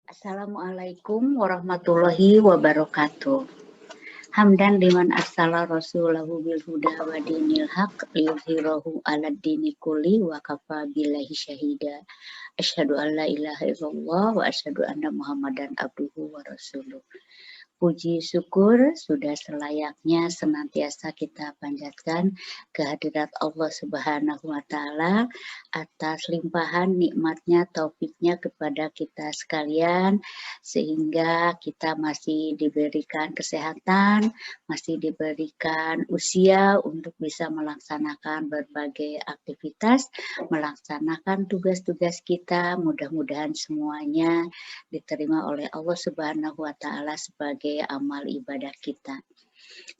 Assalamualaikum warahmatullahi wabarakatuh. Hamdan liman arsala rasulahu bil huda wa dinil haq liyuzhirahu 'alad dini kulli wa kafa billahi syahida. Asyhadu an la ilaha illallah wa asyhadu anna Muhammadan abduhu wa rasuluh. Puji syukur sudah selayaknya senantiasa kita panjatkan kehadirat Allah Subhanahu wa Ta'ala atas limpahan nikmatnya, taufiknya kepada kita sekalian, sehingga kita masih diberikan kesehatan, masih diberikan usia untuk bisa melaksanakan berbagai aktivitas, melaksanakan tugas-tugas kita. Mudah-mudahan semuanya diterima oleh Allah Subhanahu wa Ta'ala sebagai amal ibadah kita.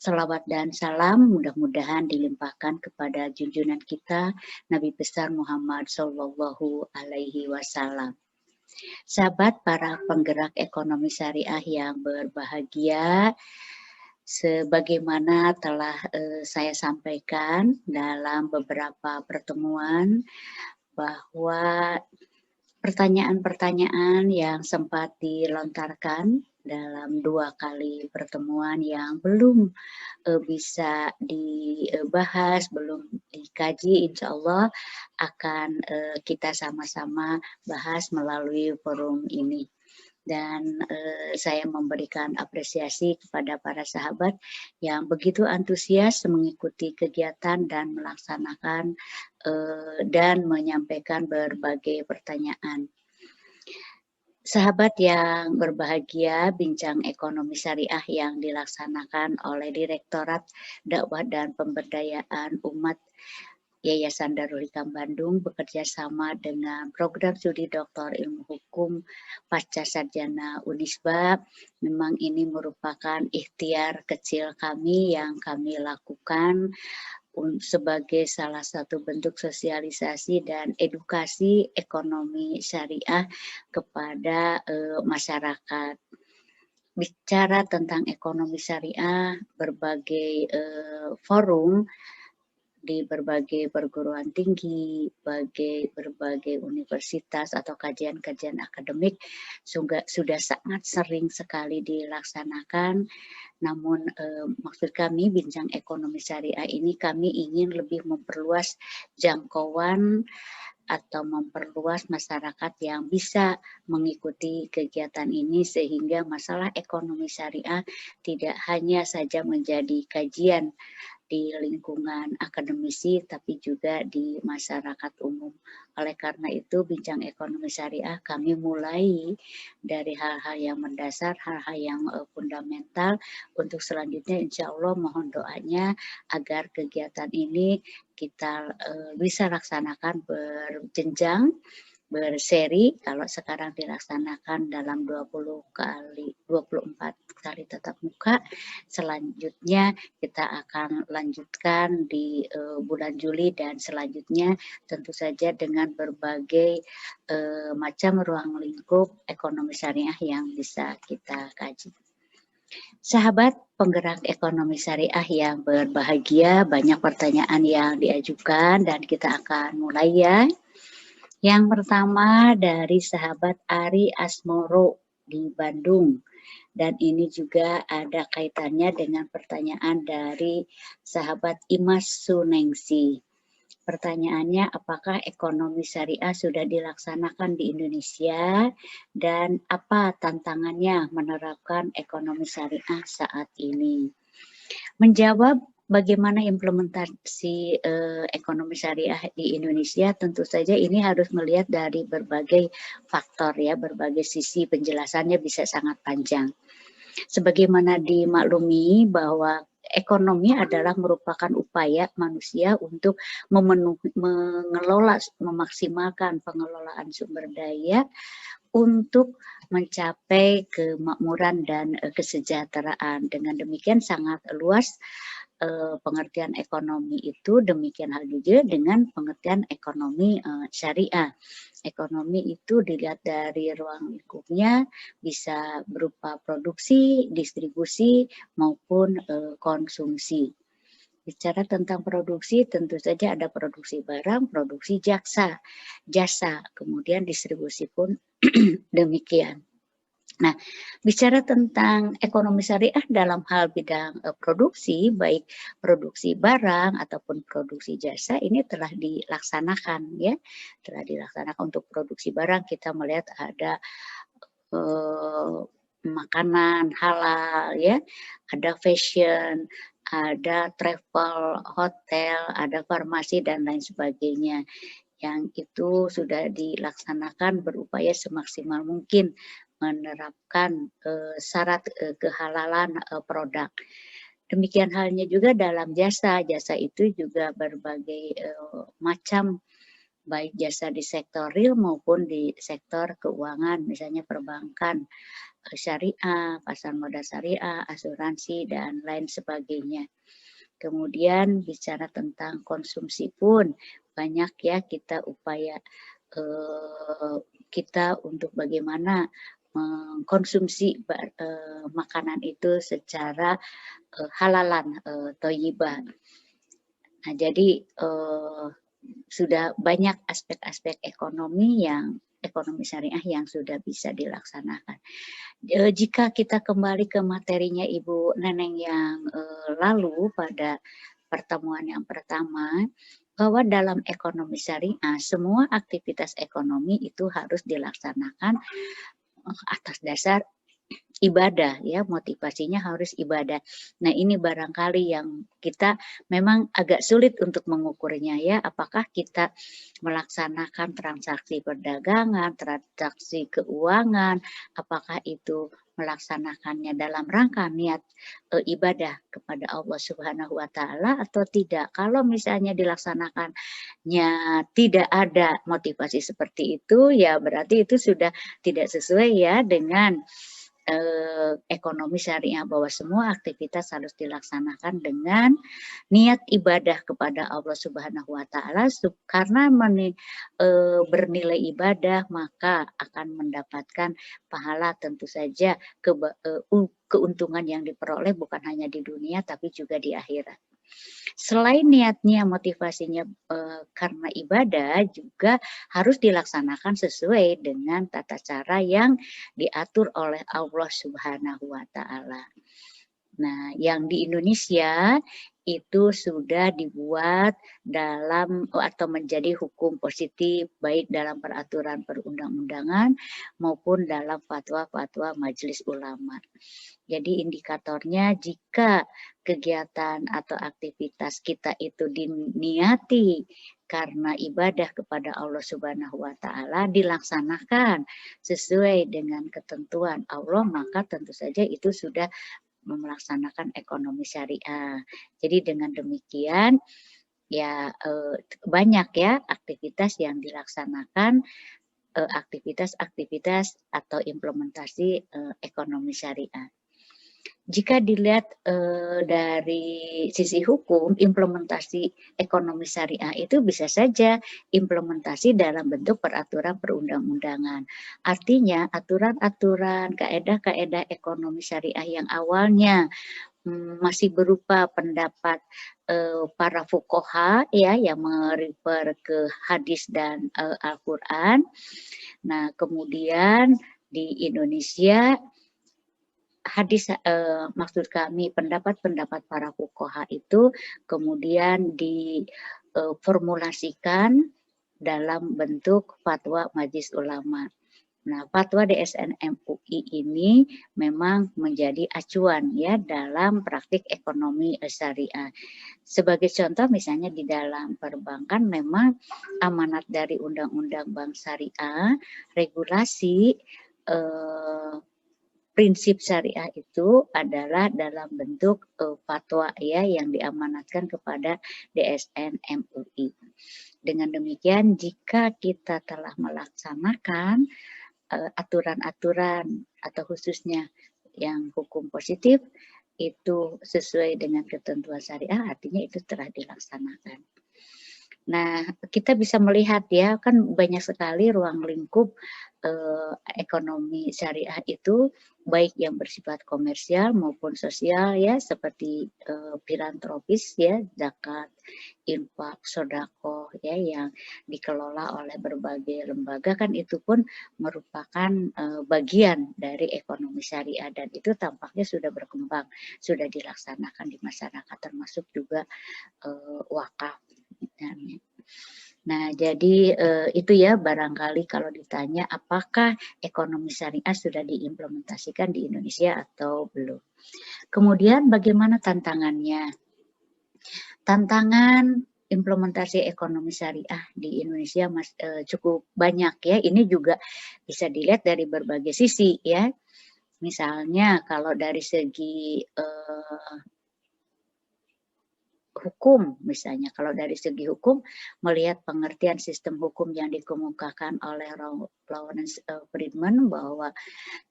Salawat dan salam mudah-mudahan dilimpahkan kepada junjungan kita Nabi besar Muhammad Sallallahu Alaihi Wasallam. Sahabat para penggerak ekonomi syariah yang berbahagia, sebagaimana telah saya sampaikan dalam beberapa pertemuan bahwa pertanyaan-pertanyaan yang sempat dilontarkan dalam 2 kali pertemuan yang belum bisa dibahas, belum dikaji, insya Allah akan kita sama-sama bahas melalui forum ini. Dan saya memberikan apresiasi kepada para sahabat yang begitu antusias mengikuti kegiatan dan melaksanakan dan menyampaikan berbagai pertanyaan. Sahabat yang berbahagia, bincang ekonomi syariah yang dilaksanakan oleh Direktorat Dakwah dan Pemberdayaan Umat Yayasan Darul Hikam Bandung bekerja sama dengan program studi Doktor Ilmu Hukum Pasca Sarjana Unisba. Memang ini merupakan ikhtiar kecil kami yang kami lakukan sebagai salah satu bentuk sosialisasi dan edukasi ekonomi syariah kepada masyarakat. Bicara tentang ekonomi syariah, berbagai forum di berbagai perguruan tinggi, berbagai universitas atau kajian-kajian akademik sudah sangat sering sekali dilaksanakan. Namun maksud kami bincang ekonomi syariah ini kami ingin lebih memperluas jangkauan atau memperluas masyarakat yang bisa mengikuti kegiatan ini sehingga masalah ekonomi syariah tidak hanya saja menjadi kajian di lingkungan akademisi tapi juga di masyarakat umum. Oleh karena itu bincang ekonomi syariah kami mulai dari hal-hal yang mendasar, hal-hal yang fundamental. Untuk selanjutnya insya Allah mohon doanya agar kegiatan ini kita bisa laksanakan berjenjang, berseri. Kalau sekarang dilaksanakan dalam 24 kali tatap muka, selanjutnya kita akan lanjutkan di bulan Juli dan selanjutnya tentu saja dengan berbagai macam ruang lingkup ekonomi syariah yang bisa kita kaji. Sahabat penggerak ekonomi syariah yang berbahagia, banyak pertanyaan yang diajukan dan kita akan mulai ya. Yang pertama dari sahabat Ari Asmoro di Bandung. Dan ini juga ada kaitannya dengan pertanyaan dari sahabat Imas Sunengsi. Pertanyaannya, apakah ekonomi syariah sudah dilaksanakan di Indonesia dan apa tantangannya menerapkan ekonomi syariah saat ini? Menjawab bagaimana implementasi ekonomi syariah di Indonesia, tentu saja ini harus melihat dari berbagai faktor ya, berbagai sisi penjelasannya bisa sangat panjang. Sebagaimana dimaklumi bahwa ekonomi adalah merupakan upaya manusia untuk mengelola, memaksimalkan pengelolaan sumber daya untuk mencapai kemakmuran dan kesejahteraan. Dengan demikian sangat luas pengertian ekonomi itu, demikian hal juga dengan pengertian ekonomi syariah. Ekonomi itu dilihat dari ruang lingkupnya bisa berupa produksi, distribusi maupun konsumsi. Bicara tentang produksi, tentu saja ada produksi barang, produksi jasa, kemudian distribusi pun demikian. Nah, bicara tentang ekonomi syariah dalam hal bidang, produksi, baik produksi barang ataupun produksi jasa ini telah dilaksanakan ya, telah dilaksanakan. Untuk produksi barang kita melihat ada, makanan halal ya, ada fashion, ada travel, hotel, ada farmasi dan lain sebagainya. Yang itu sudah dilaksanakan berupaya semaksimal mungkin menerapkan, syarat, kehalalan, produk. Demikian halnya juga dalam jasa, jasa itu juga berbagai, macam, baik jasa di sektor real maupun di sektor keuangan, misalnya perbankan, syariah, pasar modal syariah, asuransi, dan lain sebagainya. Kemudian bicara tentang konsumsi pun banyak ya kita upaya, kita untuk bagaimana mengkonsumsi makanan itu secara, halalan, thayyibah. Nah jadi, sudah banyak aspek-aspek ekonomi syariah yang sudah bisa dilaksanakan. Jika kita kembali ke materinya Ibu Neneng yang, lalu pada pertemuan yang pertama, bahwa dalam ekonomi syariah semua aktivitas ekonomi itu harus dilaksanakan, atas dasar ibadah ya, motivasinya harus ibadah. Nah ini barangkali yang kita memang agak sulit untuk mengukurnya ya, apakah kita melaksanakan transaksi perdagangan, transaksi keuangan, apakah itu melaksanakannya dalam rangka niat, ibadah kepada Allah Subhanahu wa taala atau tidak. Kalau misalnya dilaksanakannya tidak ada motivasi seperti itu, ya berarti itu sudah tidak sesuai ya dengan ekonomi syariah, bahwa semua aktivitas harus dilaksanakan dengan niat ibadah kepada Allah Subhanahu wa taala karena bernilai ibadah maka akan mendapatkan pahala tentu saja keuntungan yang diperoleh bukan hanya di dunia tapi juga di akhirat. Selain niatnya, motivasinya, karena ibadah juga harus dilaksanakan sesuai dengan tata cara yang diatur oleh Allah Subhanahu wa taala. Nah, yang di Indonesia itu sudah dibuat dalam atau menjadi hukum positif baik dalam peraturan perundang-undangan maupun dalam fatwa-fatwa Majelis Ulama. Jadi indikatornya jika kegiatan atau aktivitas kita itu diniati karena ibadah kepada Allah Subhanahu wa taala dilaksanakan sesuai dengan ketentuan Allah, maka tentu saja itu sudah melaksanakan ekonomi syariah. Jadi dengan demikian ya, banyak ya aktivitas yang dilaksanakan, aktivitas-aktivitas atau implementasi, ekonomi syariah. Jika dilihat, dari sisi hukum, implementasi ekonomi syariah itu bisa saja implementasi dalam bentuk peraturan perundang-undangan. Artinya aturan-aturan, kaedah-kaedah ekonomi syariah yang awalnya, masih berupa pendapat, para fuqaha ya yang ke hadis dan, Al-Quran. Nah kemudian di Indonesia hadis, maksud kami pendapat-pendapat para fuqaha itu kemudian formulasikan dalam bentuk fatwa Majelis Ulama. Nah, fatwa DSN MUI ini memang menjadi acuan ya dalam praktik ekonomi syariah. Sebagai contoh misalnya di dalam perbankan memang amanat dari Undang-Undang Bank Syariah, regulasi, prinsip syariah itu adalah dalam bentuk, fatwa ya yang diamanatkan kepada DSN MUI. Dengan demikian jika kita telah melaksanakan, aturan-aturan atau khususnya yang hukum positif itu sesuai dengan ketentuan syariah artinya itu telah dilaksanakan. Nah, kita bisa melihat ya kan banyak sekali ruang lingkup ekonomi syariah itu baik yang bersifat komersial maupun sosial ya, seperti filantropis ya, zakat, infak, sodako ya, yang dikelola oleh berbagai lembaga, kan itu pun merupakan bagian dari ekonomi syariah, dan itu tampaknya sudah berkembang, sudah dilaksanakan di masyarakat, termasuk juga wakaf. Nah, jadi itu ya barangkali kalau ditanya apakah ekonomi syariah sudah diimplementasikan di Indonesia atau belum. Kemudian bagaimana tantangannya? Tantangan implementasi ekonomi syariah di Indonesia cukup banyak ya. Ini juga bisa dilihat dari berbagai sisi ya. Misalnya kalau dari segi hukum, misalnya kalau dari segi hukum, melihat pengertian sistem hukum yang dikemukakan oleh Lawrence Friedman, bahwa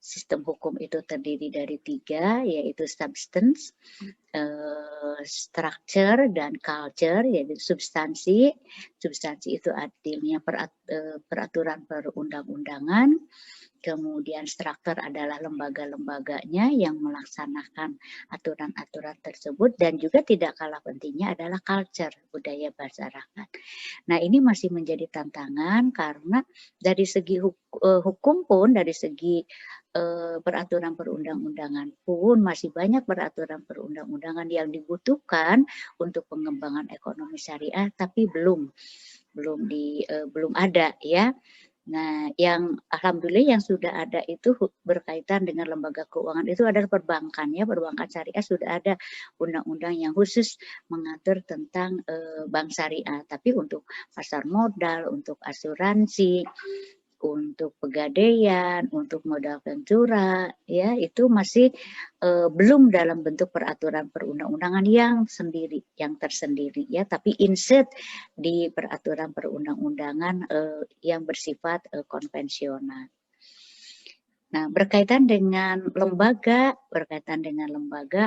sistem hukum itu terdiri dari 3, yaitu substance, structure, dan culture, yaitu substansi. Substansi itu artinya peraturan perundang-undangan. Kemudian struktur adalah lembaga-lembaganya yang melaksanakan aturan-aturan tersebut, dan juga tidak kalah pentingnya adalah culture, budaya masyarakat. Nah, ini masih menjadi tantangan karena dari segi hukum pun, dari segi peraturan perundang-undangan pun masih banyak peraturan perundang-undangan yang dibutuhkan untuk pengembangan ekonomi syariah, tapi belum ada ya. Nah, yang alhamdulillah yang sudah ada itu berkaitan dengan lembaga keuangan itu adalah perbankan ya. Perbankan syariah sudah ada undang-undang yang khusus mengatur tentang bank syariah. Tapi untuk pasar modal, untuk asuransi, untuk pegadaian, untuk modal ventura, ya itu masih belum dalam bentuk peraturan perundang-undangan yang tersendiri ya, tapi inset di peraturan perundang-undangan yang bersifat konvensional. Nah, berkaitan dengan lembaga,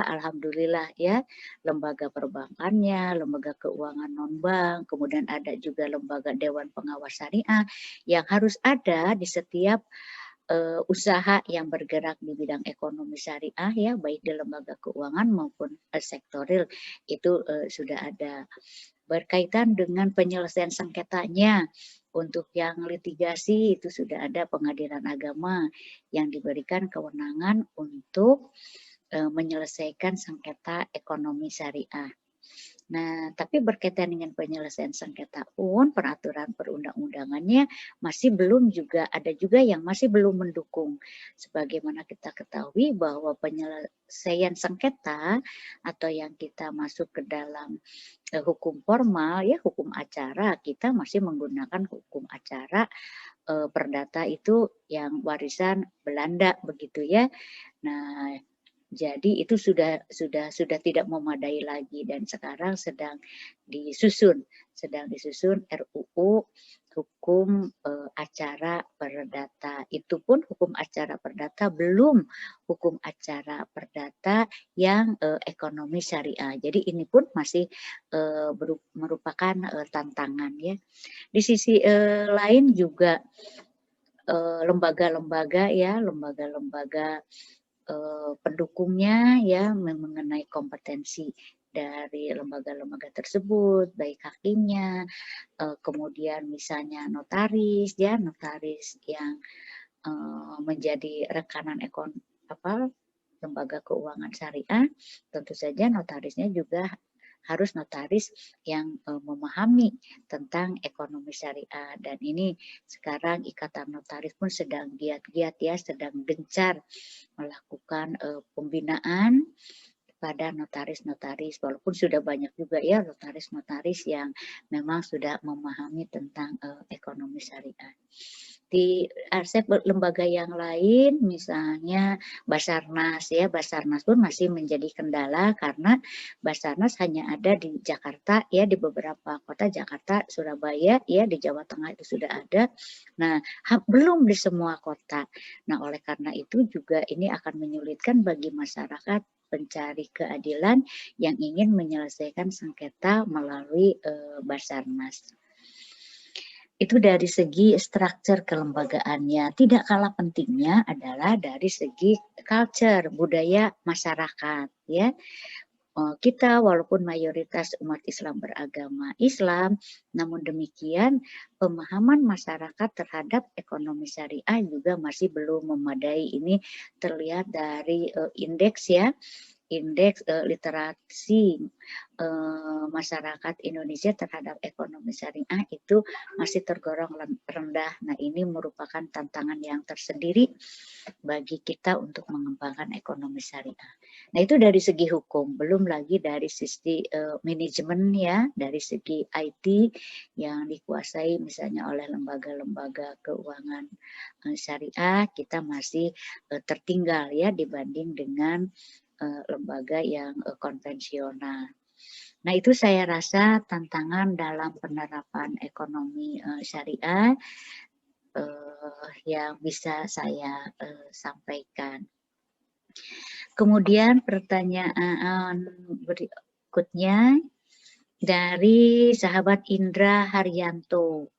alhamdulillah ya, lembaga perbankannya, lembaga keuangan non-bank, kemudian ada juga lembaga Dewan Pengawas Syariah yang harus ada di setiap usaha yang bergerak di bidang ekonomi syariah ya, baik di lembaga keuangan maupun sektoril, itu sudah ada. Berkaitan dengan penyelesaian sengketanya, untuk yang litigasi itu sudah ada pengadilan agama yang diberikan kewenangan untuk menyelesaikan sengketa ekonomi syariah. Nah, tapi berkaitan dengan penyelesaian sengketa pun peraturan perundang-undangannya masih belum, juga ada juga yang masih belum mendukung. Sebagaimana kita ketahui bahwa penyelesaian sengketa atau yang kita masuk ke dalam hukum formal ya, hukum acara, kita masih menggunakan hukum acara perdata itu yang warisan Belanda begitu ya. Nah, jadi itu sudah tidak memadai lagi, dan sekarang sedang disusun RUU hukum acara perdata. Itu pun hukum acara perdata, belum hukum acara perdata yang ekonomi syariah. Jadi ini pun masih merupakan tantangan ya. Di sisi lain juga lembaga-lembaga pendukungnya ya, mengenai kompetensi dari lembaga-lembaga tersebut, baik hakimnya, kemudian misalnya notaris yang menjadi rekanan lembaga keuangan syariah. Tentu saja notarisnya juga harus notaris yang memahami tentang ekonomi syariah, dan ini sekarang Ikatan Notaris pun sedang giat-giat ya, sedang gencar melakukan pembinaan pada notaris-notaris, walaupun sudah banyak juga ya notaris-notaris yang memang sudah memahami tentang ekonomi syariah. Di aspek lembaga yang lain, misalnya Basarnas ya, Basarnas pun masih menjadi kendala karena Basarnas hanya ada di Jakarta ya, di beberapa kota, Jakarta, Surabaya ya, di Jawa Tengah itu sudah ada. Nah, belum di semua kota. Nah, oleh karena itu juga ini akan menyulitkan bagi masyarakat pencari keadilan yang ingin menyelesaikan sengketa melalui Basarnas. Itu dari segi struktur kelembagaannya. Tidak kalah pentingnya adalah dari segi culture, budaya masyarakat, ya. Kita walaupun mayoritas umat Islam beragama Islam, namun demikian pemahaman masyarakat terhadap ekonomi syariah juga masih belum memadai. Ini terlihat dari indeks, ya, indeks literasi masyarakat Indonesia terhadap ekonomi syariah itu masih tergolong rendah. Nah, ini merupakan tantangan yang tersendiri bagi kita untuk mengembangkan ekonomi syariah. Nah, itu dari segi hukum, belum lagi dari sisi manajemen, ya, dari segi IT yang dikuasai misalnya oleh lembaga-lembaga keuangan syariah, kita masih tertinggal, ya, dibanding dengan lembaga yang konvensional. Nah, itu saya rasa tantangan dalam penerapan ekonomi syariah yang bisa saya sampaikan. Kemudian pertanyaan berikutnya dari sahabat Indra Haryanto.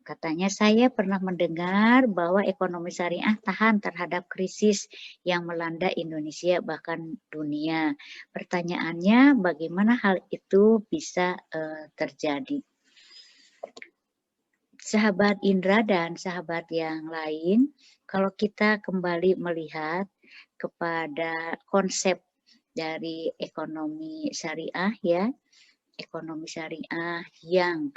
Katanya, saya pernah mendengar bahwa ekonomi syariah tahan terhadap krisis yang melanda Indonesia bahkan dunia. Pertanyaannya, bagaimana hal itu bisa terjadi? Sahabat Indra dan sahabat yang lain, kalau kita kembali melihat kepada konsep dari ekonomi syariah, ya, ekonomi syariah yang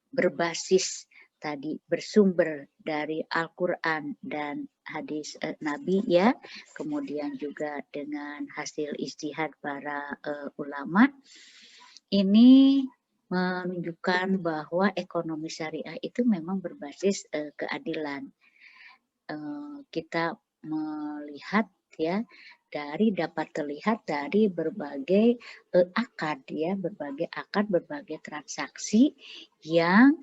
berbasis tadi bersumber dari Al-Quran dan hadis Nabi, ya, kemudian juga dengan hasil ijtihad para ulama, ini menunjukkan bahwa ekonomi syariah itu memang berbasis keadilan. Kita melihat, ya, dapat terlihat dari berbagai akad, ya, berbagai transaksi yang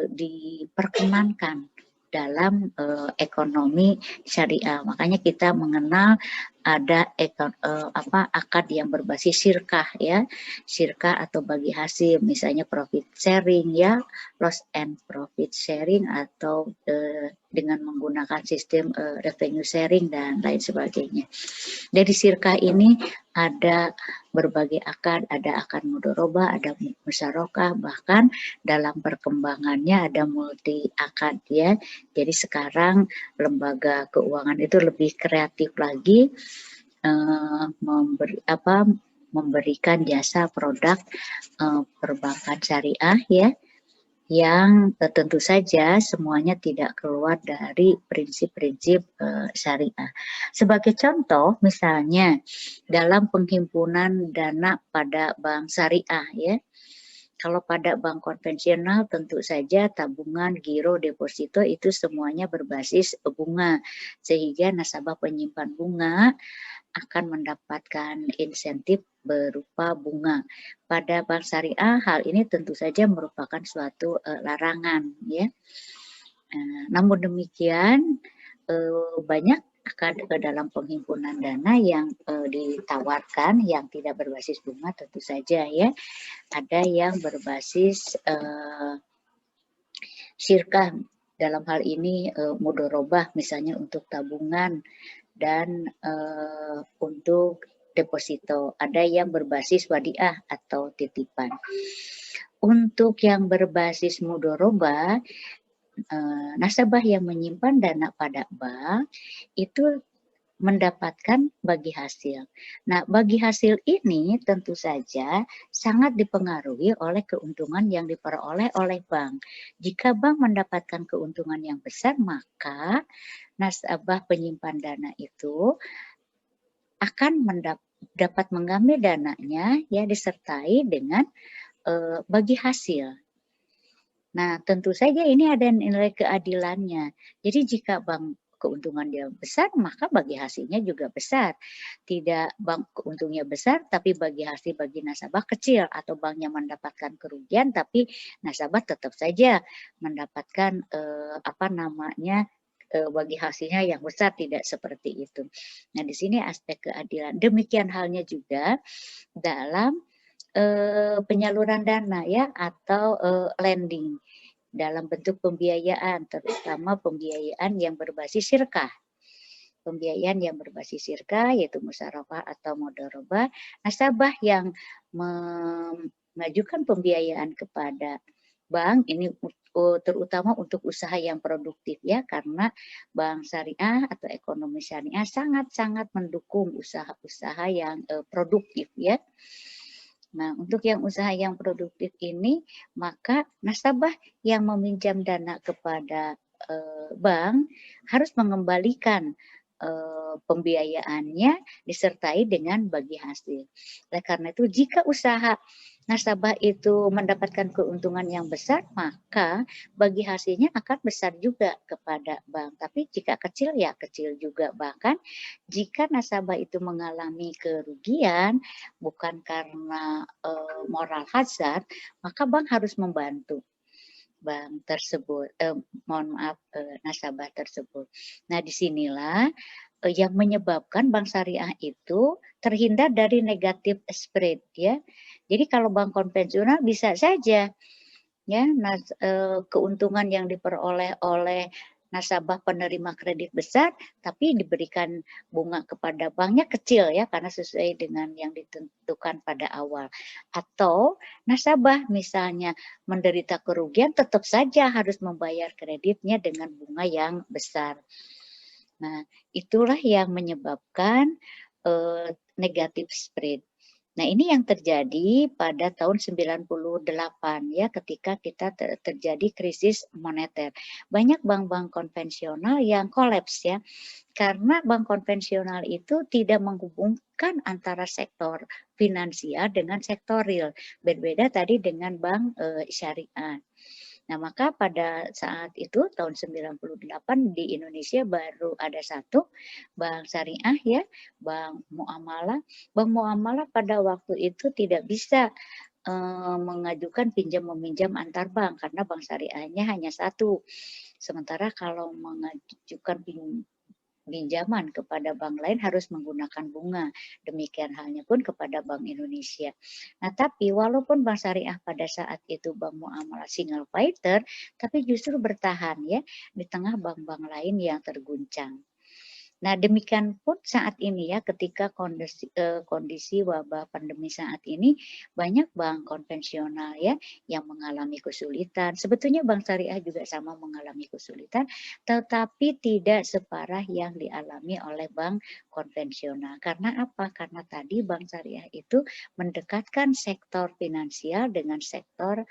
diperkenankan dalam ekonomi syariah. Makanya kita mengenal ada akad yang berbasis syirkah, ya, syirkah atau bagi hasil, misalnya profit sharing, ya, loss and profit sharing, atau dengan menggunakan sistem revenue sharing dan lain sebagainya. Dari syirkah ini ada berbagai akad, ada akad mudharabah, ada musyarakah, bahkan dalam perkembangannya ada multi akad, ya. Jadi sekarang lembaga keuangan itu lebih kreatif lagi memberikan jasa produk perbankan syariah, ya, yang tentu saja semuanya tidak keluar dari prinsip-prinsip syariah. Sebagai contoh, misalnya dalam penghimpunan dana pada bank syariah, ya. Kalau pada bank konvensional tentu saja tabungan, giro, deposito itu semuanya berbasis bunga, sehingga nasabah penyimpan bunga akan mendapatkan insentif berupa bunga. Pada bank syariah hal ini tentu saja merupakan suatu larangan, ya. Namun demikian banyak akad dalam penghimpunan dana yang ditawarkan yang tidak berbasis bunga, tentu saja, ya. Ada yang berbasis syirkah, dalam hal ini mudharabah misalnya untuk tabungan dan untuk deposito. Ada yang berbasis wadiah atau titipan. Untuk yang berbasis mudharabah, nasabah yang menyimpan dana pada bank itu mendapatkan bagi hasil. Nah, bagi hasil ini tentu saja sangat dipengaruhi oleh keuntungan yang diperoleh oleh bank. Jika bank mendapatkan keuntungan yang besar, maka nasabah penyimpan dana itu akan dapat mengambil dananya, ya, disertai dengan bagi hasil. Nah, tentu saja ini ada nilai keadilannya. Jadi jika bank keuntungan dia besar, maka bagi hasilnya juga besar. Tidak bank keuntungnya besar, tapi bagi hasil bagi nasabah kecil, atau banknya mendapatkan kerugian, tapi nasabah tetap saja mendapatkan bagi hasilnya yang besar, tidak seperti itu. Nah, di sini aspek keadilan. Demikian halnya juga dalam penyaluran dana, ya, atau lending. dalam bentuk pembiayaan, terutama pembiayaan yang berbasis syirkah. Pembiayaan yang berbasis syirkah yaitu musyarakah atau mudharabah, nasabah yang mengajukan pembiayaan kepada bank ini terutama untuk usaha yang produktif ya, karena bank syariah atau ekonomi syariah sangat-sangat mendukung usaha-usaha yang produktif ya. Nah, untuk yang usaha yang produktif ini, maka nasabah yang meminjam dana kepada bank harus mengembalikan pembiayaannya disertai dengan bagi hasil. Oleh karena itu, jika usaha nasabah itu mendapatkan keuntungan yang besar, maka bagi hasilnya akan besar juga kepada bank. Tapi jika kecil, ya kecil juga. Bahkan jika nasabah itu mengalami kerugian, bukan karena moral hazard, maka bank harus membantu bank tersebut, nasabah tersebut. Nah, disinilah yang menyebabkan bank syariah itu terhindar dari negatif spread ya. Jadi kalau bank konvensional bisa saja ya keuntungan yang diperoleh oleh nasabah penerima kredit besar, tapi diberikan bunga kepada banknya kecil ya, karena sesuai dengan yang ditentukan pada awal. Atau nasabah misalnya menderita kerugian, tetap saja harus membayar kreditnya dengan bunga yang besar. Nah, itulah yang menyebabkan negatif spread. Nah, ini yang terjadi pada tahun 98 ya, ketika kita terjadi krisis moneter. Banyak bank-bank konvensional yang kolaps ya, karena bank konvensional itu tidak menghubungkan antara sektor finansial dengan sektor real. Berbeda tadi dengan bank syariah. Nah, maka pada saat itu tahun 98 di Indonesia baru ada satu bank syariah ya, bank muamalah. Bank muamalah pada waktu itu tidak bisa mengajukan pinjam meminjam antar bank karena bank syariahnya hanya satu. Sementara kalau mengajukan pinjaman kepada bank lain harus menggunakan bunga. Demikian halnya pun kepada Bank Indonesia. Nah, tapi walaupun bank syariah pada saat itu bank muamalah single fighter, tapi justru bertahan ya di tengah bank-bank lain yang terguncang. Nah, demikian pun saat ini ya, ketika kondisi wabah pandemi saat ini, banyak bank konvensional ya yang mengalami kesulitan. Sebetulnya bank syariah juga sama mengalami kesulitan, tetapi tidak separah yang dialami oleh bank konvensional. Karena apa? Karena tadi bank syariah itu mendekatkan sektor finansial dengan sektor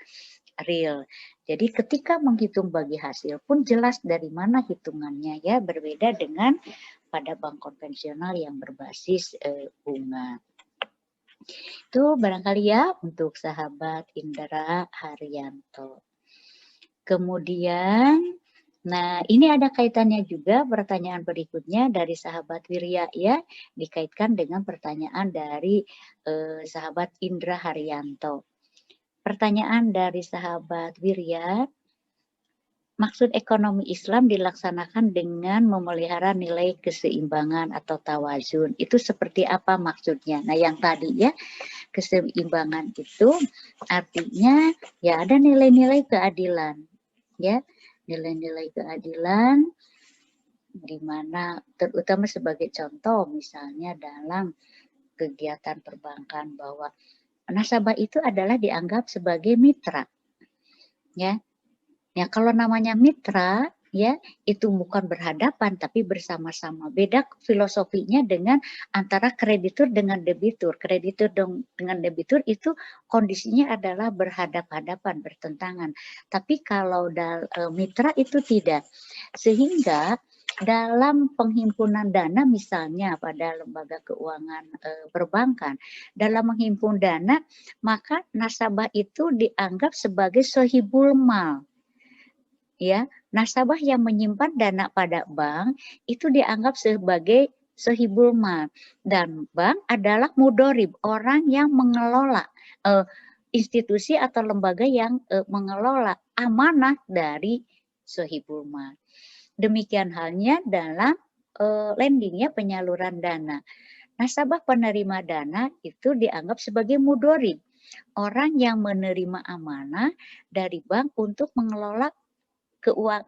real. Jadi ketika menghitung bagi hasil pun jelas dari mana hitungannya ya, berbeda dengan pada bank konvensional yang berbasis bunga. Itu barangkali ya untuk sahabat Indra Haryanto. Kemudian, nah ini ada kaitannya juga pertanyaan berikutnya dari sahabat Wirya ya, dikaitkan dengan pertanyaan dari sahabat Indra Haryanto. Pertanyaan dari sahabat Wirya, maksud ekonomi Islam dilaksanakan dengan memelihara nilai keseimbangan atau tawazun. Itu seperti apa maksudnya? Nah, yang tadi ya, keseimbangan itu artinya ya ada nilai-nilai keadilan. Ya, nilai-nilai keadilan di mana terutama sebagai contoh misalnya dalam kegiatan perbankan bahwa nasabah itu adalah dianggap sebagai mitra. Ya. Ya, kalau namanya mitra, ya itu bukan berhadapan tapi bersama-sama. Beda filosofinya dengan antara kreditur dengan debitur. Kreditur dengan debitur itu kondisinya adalah berhadap-hadapan, bertentangan. Tapi kalau mitra itu tidak. Sehingga dalam penghimpunan dana misalnya pada lembaga keuangan perbankan, dalam menghimpun dana maka nasabah itu dianggap sebagai sohibul mal. Ya, nasabah yang menyimpan dana pada bank itu dianggap sebagai sohibul mal, dan bank adalah mudorib, orang yang mengelola institusi atau lembaga yang mengelola amanah dari sohibul mal. Demikian halnya dalam lending ya, penyaluran dana. Nasabah penerima dana itu dianggap sebagai mudorib. orang yang menerima amanah dari bank untuk mengelola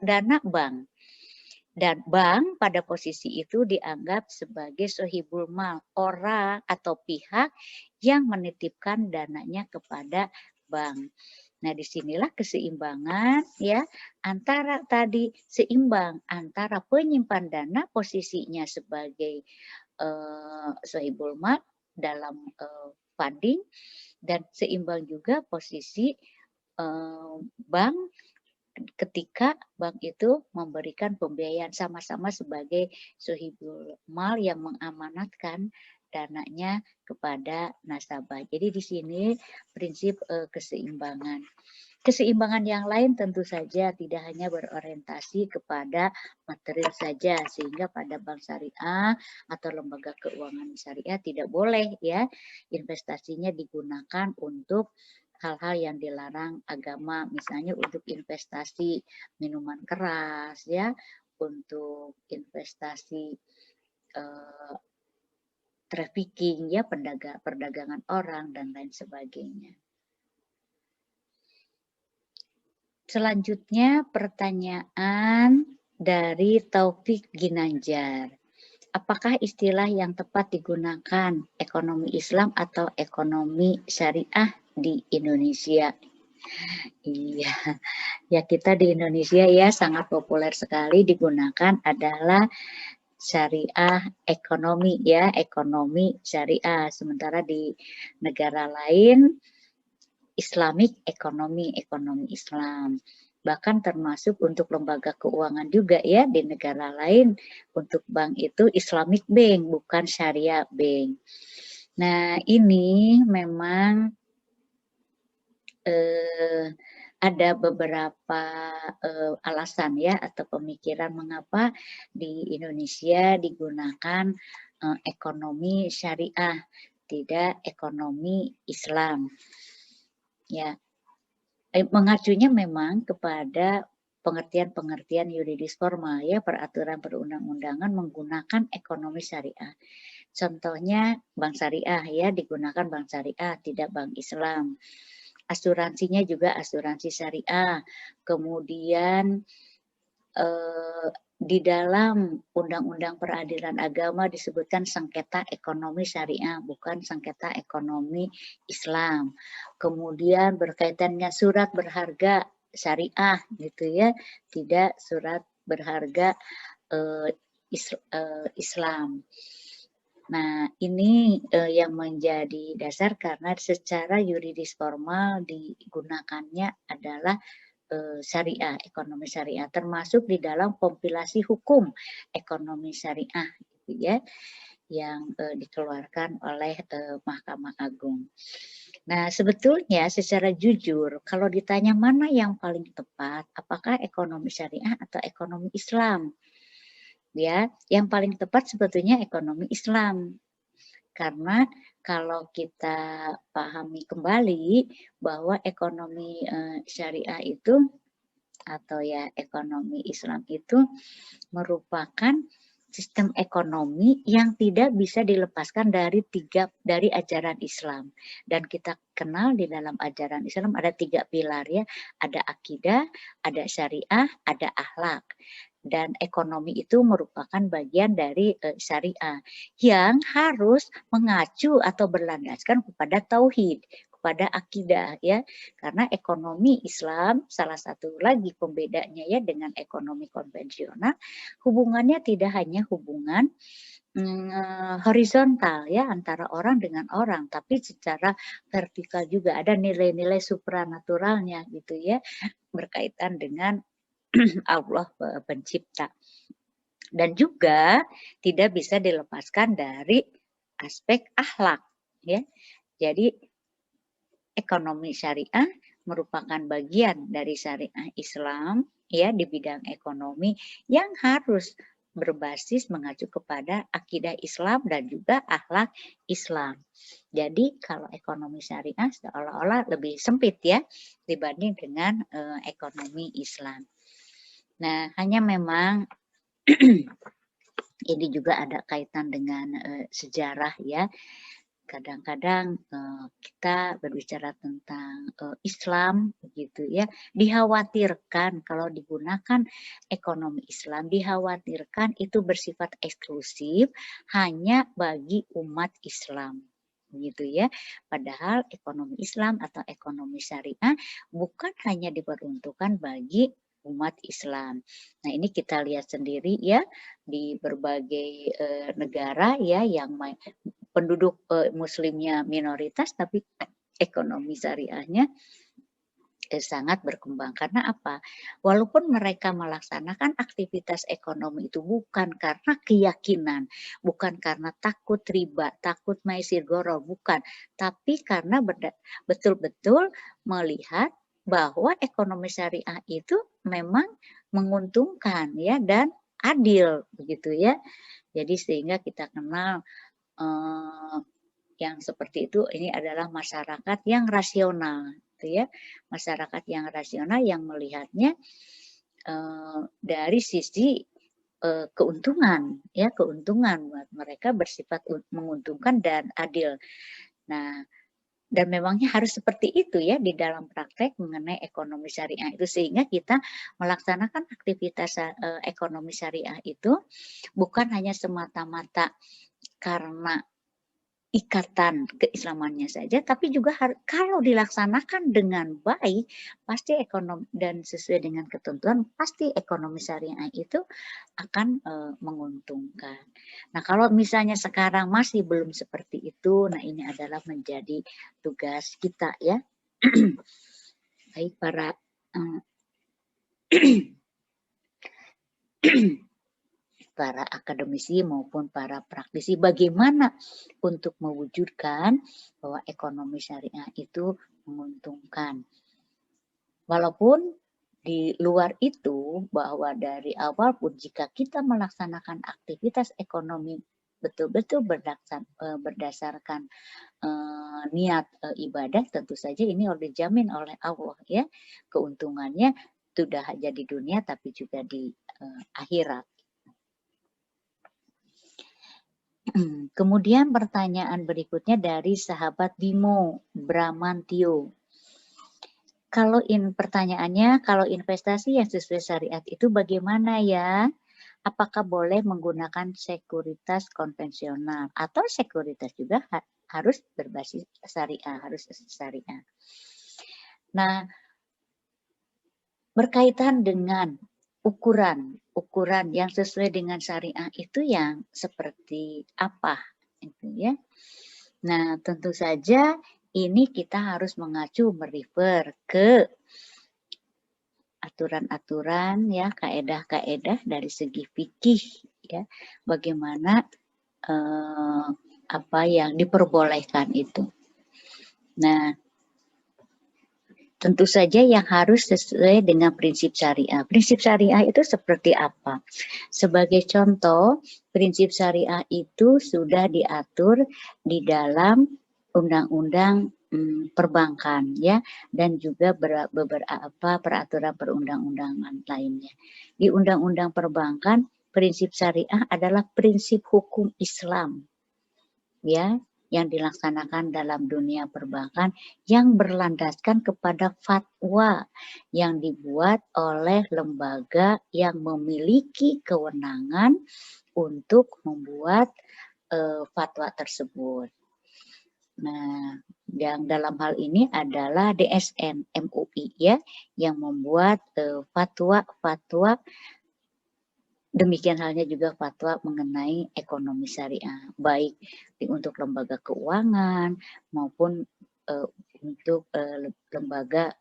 dana bank. Dan bank pada posisi itu dianggap sebagai sohibul mal, orang atau pihak yang menitipkan dananya kepada bank. Nah, disinilah keseimbangan ya antara tadi seimbang antara penyimpan dana posisinya sebagai sohibul mal dalam funding dan seimbang juga posisi bank ketika bank itu memberikan pembiayaan sama-sama sebagai sohibul mal yang mengamanatkan dananya kepada nasabah. Jadi di sini prinsip keseimbangan. Keseimbangan yang lain tentu saja tidak hanya berorientasi kepada material saja, sehingga pada bank syariah atau lembaga keuangan syariah tidak boleh ya investasinya digunakan untuk hal-hal yang dilarang agama, misalnya untuk investasi minuman keras ya, untuk investasi trafficking ya, perdagangan orang dan lain sebagainya. Selanjutnya pertanyaan dari Taufik Ginanjar. Apakah istilah yang tepat digunakan ekonomi Islam atau ekonomi syariah di Indonesia? Iya, ya kita di Indonesia ya sangat populer sekali digunakan adalah syariah ekonomi ya, ekonomi syariah. Sementara di negara lain Islamic ekonomi, ekonomi Islam. Bahkan termasuk untuk lembaga keuangan juga ya di negara lain untuk bank itu Islamic Bank bukan Syariah Bank. Nah ini memang ada beberapa alasan ya atau pemikiran mengapa di Indonesia digunakan ekonomi syariah, tidak ekonomi Islam. Ya, mengacunya memang kepada pengertian-pengertian yuridis formal ya, peraturan perundang-undangan menggunakan ekonomi syariah. Contohnya bank syariah ya, digunakan bank syariah, tidak bank Islam. Asuransinya juga asuransi syariah. Kemudian di dalam Undang-Undang Peradilan Agama disebutkan sengketa ekonomi syariah, bukan sengketa ekonomi Islam. Kemudian berkaitan dengan surat berharga syariah, gitu ya, tidak surat berharga Islam. Nah, ini yang menjadi dasar karena secara yuridis formal digunakannya adalah syariah, ekonomi syariah, termasuk di dalam kompilasi hukum ekonomi syariah, gitu ya, yang dikeluarkan oleh Mahkamah Agung. Nah, sebetulnya secara jujur, kalau ditanya mana yang paling tepat, apakah ekonomi syariah atau ekonomi Islam? Ya, yang paling tepat sebetulnya ekonomi Islam. Karena kalau kita pahami kembali bahwa ekonomi syariah itu atau ya ekonomi Islam itu merupakan sistem ekonomi yang tidak bisa dilepaskan dari ajaran Islam. Dan kita kenal di dalam ajaran Islam ada 3 pilar ya, ada akidah, ada syariah, ada akhlak. Dan ekonomi itu merupakan bagian dari syariah yang harus mengacu atau berlandaskan kepada tauhid, kepada akidah ya, karena ekonomi Islam salah satu lagi pembedanya ya dengan ekonomi konvensional, hubungannya tidak hanya hubungan horizontal ya antara orang dengan orang, tapi secara vertikal juga ada nilai-nilai supranaturalnya gitu ya, berkaitan dengan Allah pencipta. Dan juga tidak bisa dilepaskan dari aspek akhlak ya. Jadi ekonomi syariah merupakan bagian dari syariah Islam ya di bidang ekonomi yang harus berbasis mengacu kepada akidah Islam dan juga akhlak Islam. Jadi kalau ekonomi syariah seolah-olah lebih sempit ya dibanding dengan ekonomi Islam. Nah, hanya memang ini juga ada kaitan dengan sejarah ya. kadang-kadang kita berbicara tentang Islam begitu ya, dikhawatirkan kalau digunakan ekonomi Islam, dikhawatirkan itu bersifat eksklusif hanya bagi umat Islam begitu ya. Padahal ekonomi Islam atau ekonomi syariah bukan hanya diperuntukkan bagi umat Islam. Nah, ini kita lihat sendiri ya di berbagai negara ya yang penduduk muslimnya minoritas tapi ekonomi syariahnya sangat berkembang. Karena apa? Walaupun mereka melaksanakan aktivitas ekonomi itu bukan karena keyakinan, bukan karena takut riba, takut maisir gharar, bukan, tapi karena betul-betul melihat bahwa ekonomi syariah itu memang menguntungkan ya dan adil begitu ya. Jadi sehingga kita kenal yang seperti itu ini adalah masyarakat yang rasional gitu ya. Masyarakat yang rasional yang melihatnya dari sisi keuntungan ya, keuntungan buat mereka bersifat menguntungkan dan adil. Nah, dan memangnya harus seperti itu ya di dalam praktek mengenai ekonomi syariah itu, sehingga kita melaksanakan aktivitas ekonomi syariah itu bukan hanya semata-mata karena ikatan keislamannya saja, tapi juga kalau dilaksanakan dengan baik, pasti ekonomi dan sesuai dengan ketentuan, pasti ekonomi syariah itu akan menguntungkan. Nah, kalau misalnya sekarang masih belum seperti itu, nah ini adalah menjadi tugas kita ya, baik para para akademisi maupun para praktisi, bagaimana untuk mewujudkan bahwa ekonomi syariah itu menguntungkan. Walaupun di luar itu, bahwa dari awal pun jika kita melaksanakan aktivitas ekonomi betul-betul berdasarkan niat ibadah, tentu saja ini dijamin oleh Allah ya, keuntungannya tidak hanya di dunia tapi juga di akhirat. Kemudian pertanyaan berikutnya dari sahabat Bimo Bramantio. Pertanyaannya, kalau investasi yang sesuai syariat itu bagaimana ya? Apakah boleh menggunakan sekuritas konvensional atau sekuritas juga harus berbasis syariah, harus syariah. Nah, berkaitan dengan ukuran yang sesuai dengan syariah itu yang seperti apa itu ya. Nah, tentu saja ini kita harus mengacu merefer ke aturan-aturan ya, kaedah-kaedah dari segi fikih ya, bagaimana apa yang diperbolehkan itu. Nah, tentu saja yang harus sesuai dengan prinsip syariah. Prinsip syariah itu seperti apa? Sebagai contoh, prinsip syariah itu sudah diatur di dalam undang-undang perbankan ya, dan juga beberapa peraturan perundang-undangan lainnya. Di undang-undang perbankan, prinsip syariah adalah prinsip hukum Islam ya, yang dilaksanakan dalam dunia perbankan yang berlandaskan kepada fatwa yang dibuat oleh lembaga yang memiliki kewenangan untuk membuat fatwa tersebut. Nah, yang dalam hal ini adalah DSN MUI ya, yang membuat fatwa-fatwa. Demikian halnya juga fatwa mengenai ekonomi syariah, baik untuk lembaga keuangan maupun untuk lembaga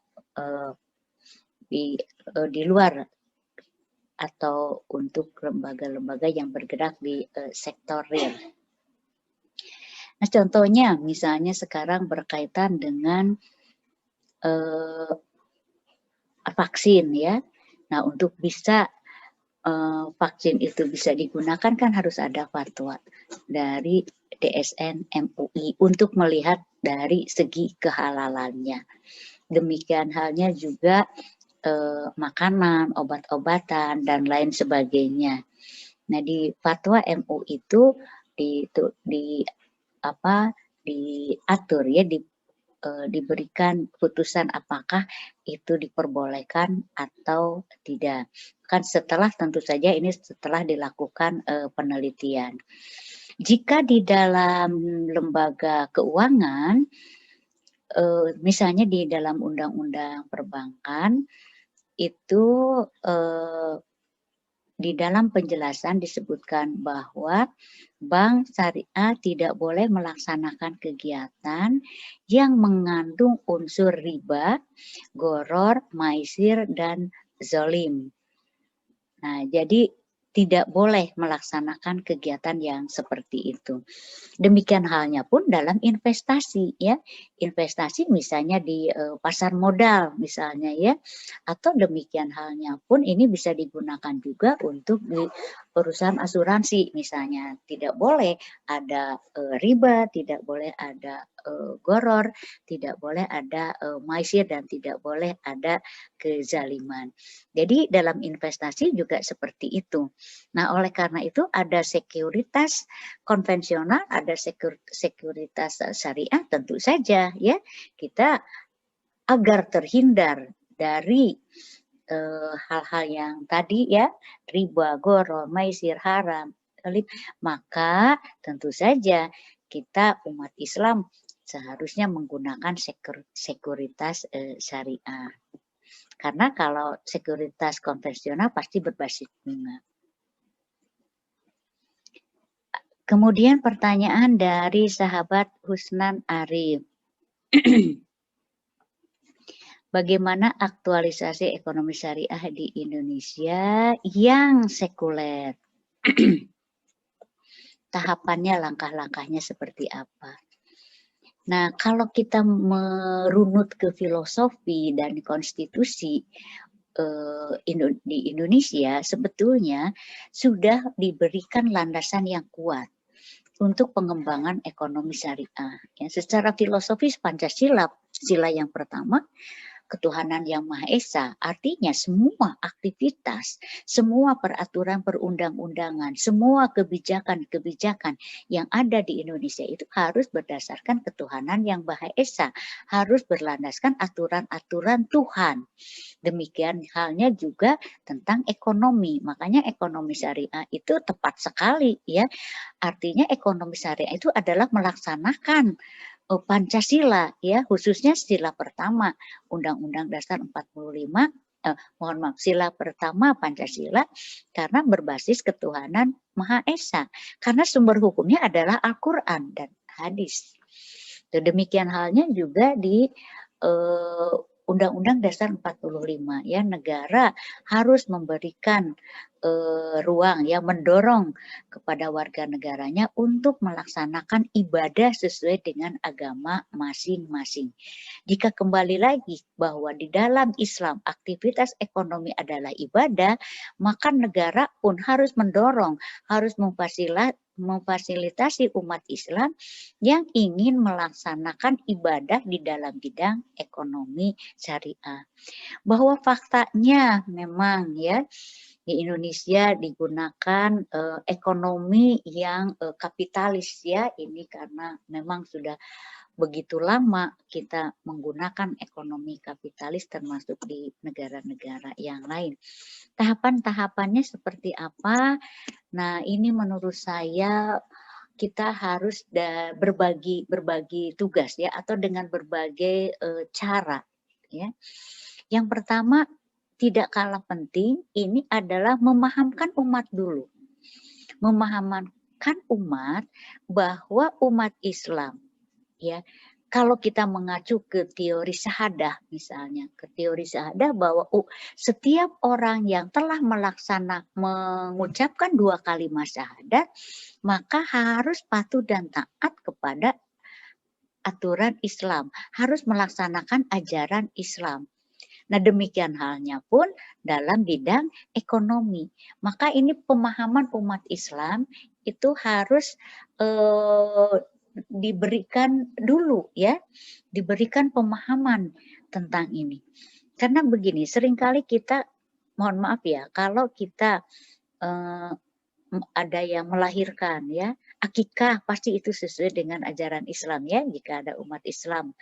di luar atau untuk lembaga-lembaga yang bergerak di sektor real. Nah, contohnya misalnya sekarang berkaitan dengan vaksin ya. Nah, untuk bisa vaksin itu bisa digunakan kan harus ada fatwa dari DSN MUI untuk melihat dari segi kehalalannya. Demikian halnya juga makanan, obat-obatan dan lain sebagainya. Nah, di fatwa MUI itu diatur ya, diberikan putusan apakah itu diperbolehkan atau tidak. Kan setelah tentu saja ini setelah dilakukan penelitian. Jika di dalam lembaga keuangan, misalnya di dalam undang-undang perbankan itu di dalam penjelasan disebutkan bahwa bank syariah tidak boleh melaksanakan kegiatan yang mengandung unsur riba, gharar, maisir, dan zalim. Nah, jadi tidak boleh melaksanakan kegiatan yang seperti itu. Demikian halnya pun dalam investasi ya. Investasi misalnya di pasar modal misalnya ya. Atau demikian halnya pun ini bisa digunakan juga untuk di perusahaan asuransi misalnya. Tidak boleh ada riba, tidak boleh ada gharar, tidak boleh ada maisir, dan tidak boleh ada kezaliman. Jadi dalam investasi juga seperti itu. Nah, oleh karena itu ada sekuritas konvensional, ada sekuritas syariah, tentu saja ya kita agar terhindar dari hal-hal yang tadi ya, riba, gharar, maisir, haram, maka tentu saja kita umat Islam seharusnya menggunakan sekuritas syariah. Karena kalau sekuritas konvensional pasti berbasis bunga. Kemudian pertanyaan dari sahabat Husnan Arif. Bagaimana aktualisasi ekonomi syariah di Indonesia yang sekuler? Tahapannya, langkah-langkahnya seperti apa? Nah, kalau kita merunut ke filosofi dan konstitusi di Indonesia, sebetulnya sudah diberikan landasan yang kuat untuk pengembangan ekonomi syariah. Ya, secara filosofis Pancasila, sila yang pertama, ketuhanan yang Maha Esa, artinya semua aktivitas, semua peraturan perundang-undangan, semua kebijakan-kebijakan yang ada di Indonesia itu harus berdasarkan ketuhanan yang Maha Esa, harus berlandaskan aturan-aturan Tuhan. Demikian halnya juga tentang ekonomi, makanya ekonomi syariah itu tepat sekali ya, artinya ekonomi syariah itu adalah melaksanakan Pancasila ya, khususnya sila pertama Undang-Undang Dasar 45, mohon maaf, sila pertama Pancasila, karena berbasis ketuhanan Maha Esa, karena sumber hukumnya adalah Al-Quran dan hadis. Demikian halnya juga di Undang-Undang Dasar 45 ya, negara harus memberikan ruang ya, mendorong kepada warga negaranya untuk melaksanakan ibadah sesuai dengan agama masing-masing. Jika kembali lagi bahwa di dalam Islam aktivitas ekonomi adalah ibadah, maka negara pun harus mendorong, harus memfasilitasi umat Islam yang ingin melaksanakan ibadah di dalam bidang ekonomi syariah. Bahwa faktanya memang ya, di Indonesia digunakan ekonomi yang kapitalis ya, ini karena memang sudah begitu lama kita menggunakan ekonomi kapitalis termasuk di negara-negara yang lain. Tahapan-tahapannya seperti apa? Nah, ini menurut saya kita harus berbagi tugas ya, atau dengan berbagai cara ya. Yang pertama, tidak kalah penting, ini adalah memahamkan umat dulu. Memahamkan umat bahwa umat Islam, ya, kalau kita mengacu ke teori syahadah misalnya, ke teori syahadah bahwa setiap orang yang telah mengucapkan 2 kalimat syahadat, maka harus patuh dan taat kepada aturan Islam, harus melaksanakan ajaran Islam. Nah, demikian halnya pun dalam bidang ekonomi. Maka ini pemahaman umat Islam itu harus diberikan dulu ya, diberikan pemahaman tentang ini. Karena begini, seringkali kita, mohon maaf ya, kalau kita ada yang melahirkan ya, akikah pasti itu sesuai dengan ajaran Islam ya, jika ada umat Islam,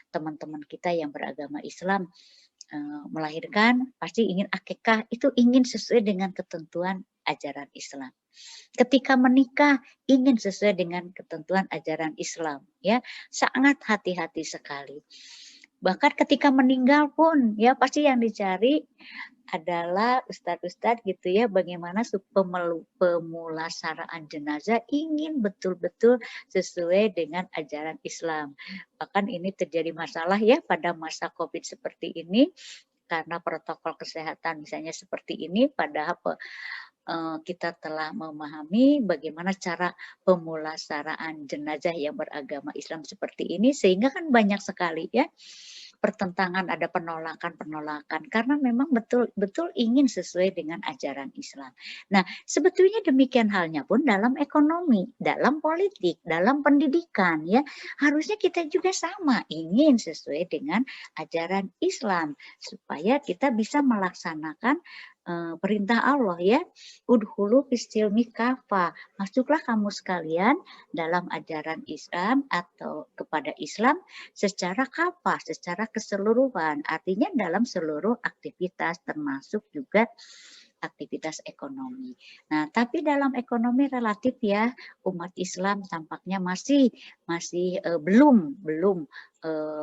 teman-teman kita yang beragama Islam melahirkan pasti ingin akikah itu ingin sesuai dengan ketentuan ajaran Islam. Ketika menikah ingin sesuai dengan ketentuan ajaran Islam ya, sangat hati-hati sekali. Bahkan ketika meninggal pun ya pasti yang dicari adalah ustadz-ustadz gitu ya, bagaimana pemulasaraan jenazah ingin betul-betul sesuai dengan ajaran Islam. Bahkan ini terjadi masalah ya pada masa COVID seperti ini, karena protokol kesehatan misalnya seperti ini, padahal kita telah memahami bagaimana cara pemulasaraan jenazah yang beragama Islam seperti ini, sehingga kan banyak sekali ya pertentangan, ada penolakan-penolakan karena memang betul-betul ingin sesuai dengan ajaran Islam. Nah, sebetulnya demikian halnya pun dalam ekonomi, dalam politik, dalam pendidikan ya, harusnya kita juga sama ingin sesuai dengan ajaran Islam supaya kita bisa melaksanakan perintah Allah ya, udhulu fissilmi kafa, masuklah kamu sekalian dalam ajaran Islam atau kepada Islam secara kafa, secara keseluruhan, artinya dalam seluruh aktivitas termasuk juga aktivitas ekonomi. Nah, tapi dalam ekonomi relatif ya, umat Islam tampaknya masih belum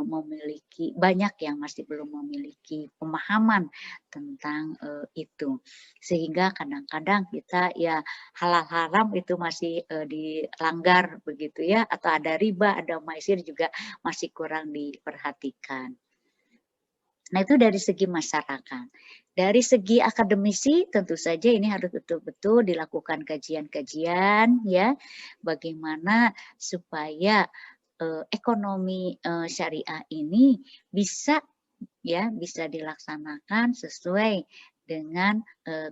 memiliki, banyak yang masih belum memiliki pemahaman tentang itu. Sehingga kadang-kadang kita ya halal haram itu masih dilanggar begitu ya, atau ada riba, ada maisir juga masih kurang diperhatikan. Nah, itu dari segi masyarakat. Dari segi akademisi tentu saja ini harus betul-betul dilakukan kajian-kajian ya, bagaimana supaya ekonomi syariah ini bisa dilaksanakan sesuai dengan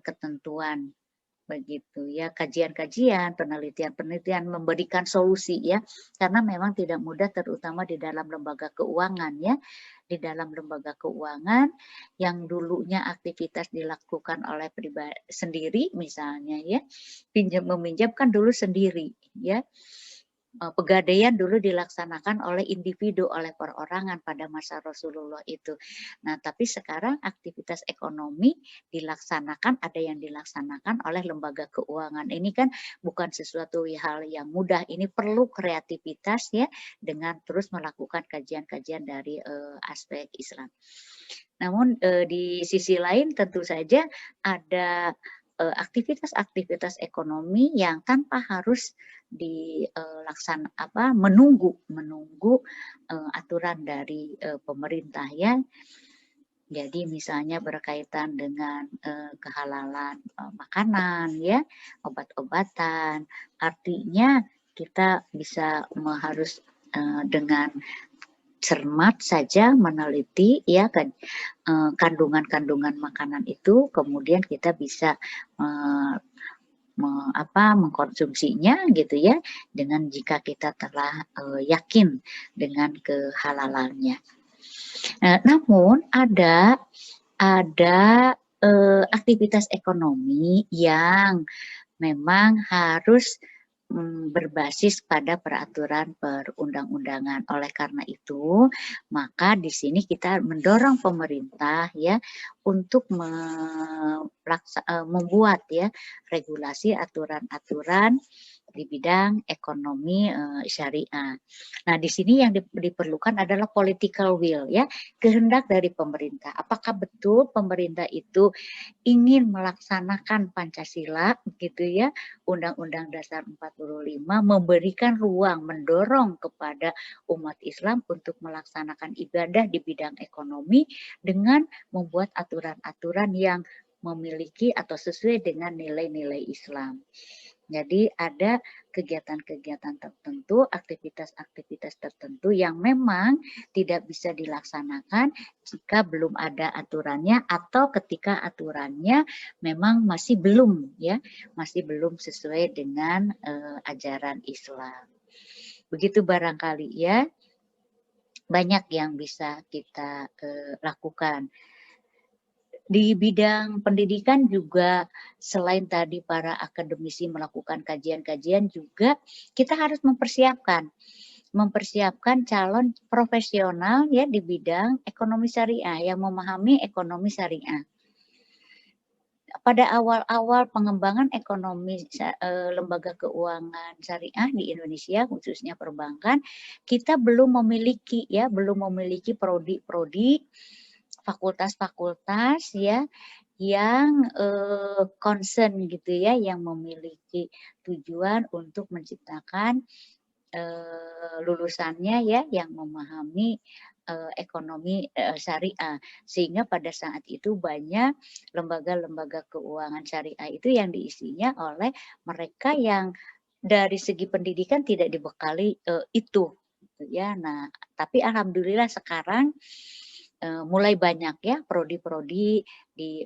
ketentuan begitu ya, kajian-kajian, penelitian-penelitian memberikan solusi ya, karena memang tidak mudah terutama di dalam lembaga keuangan ya. Di dalam lembaga keuangan yang dulunya aktivitas dilakukan oleh pribadi sendiri misalnya ya, pinjam meminjam kan dulu sendiri ya. Pegadaian dulu dilaksanakan oleh individu, oleh perorangan pada masa Rasulullah itu. Nah, tapi sekarang aktivitas ekonomi dilaksanakan, ada yang dilaksanakan oleh lembaga keuangan. Ini kan bukan sesuatu hal yang mudah, ini perlu kreativitas ya, dengan terus melakukan kajian-kajian dari aspek Islam. Namun di sisi lain tentu saja ada aktivitas-aktivitas ekonomi yang tanpa harus menunggu aturan dari pemerintah ya. Jadi misalnya berkaitan dengan kehalalan makanan ya, obat-obatan, artinya kita bisa harus dengan cermat saja meneliti ya kan kandungan-kandungan makanan itu, kemudian kita bisa mengkonsumsinya gitu ya, dengan jika kita telah yakin dengan kehalalannya. Namun ada aktivitas ekonomi yang memang harus berbasis pada peraturan perundang-undangan. Oleh karena itu, maka di sini kita mendorong pemerintah ya untuk membuat ya regulasi aturan-aturan di bidang ekonomi syariah. Nah, di sini yang diperlukan adalah political will ya, kehendak dari pemerintah. Apakah betul pemerintah itu ingin melaksanakan Pancasila gitu ya, Undang-Undang Dasar 45 memberikan ruang, mendorong kepada umat Islam untuk melaksanakan ibadah di bidang ekonomi dengan membuat aturan-aturan yang memiliki atau sesuai dengan nilai-nilai Islam. Jadi ada kegiatan-kegiatan tertentu, aktivitas-aktivitas tertentu yang memang tidak bisa dilaksanakan jika belum ada aturannya atau ketika aturannya memang masih belum sesuai dengan ajaran Islam. Begitu barangkali ya, banyak yang bisa kita lakukan. Di bidang pendidikan juga selain tadi para akademisi melakukan kajian-kajian juga kita harus mempersiapkan calon profesional ya di bidang ekonomi syariah yang memahami ekonomi syariah. Pada awal-awal pengembangan ekonomi lembaga keuangan syariah di Indonesia khususnya perbankan, kita belum memiliki prodi-prodi, fakultas-fakultas ya yang concern gitu ya, yang memiliki tujuan untuk menciptakan lulusannya ya yang memahami ekonomi syariah, sehingga pada saat itu banyak lembaga-lembaga keuangan syariah itu yang diisinya oleh mereka yang dari segi pendidikan tidak dibekali itu gitu ya. Nah, tapi alhamdulillah sekarang mulai banyak ya prodi-prodi di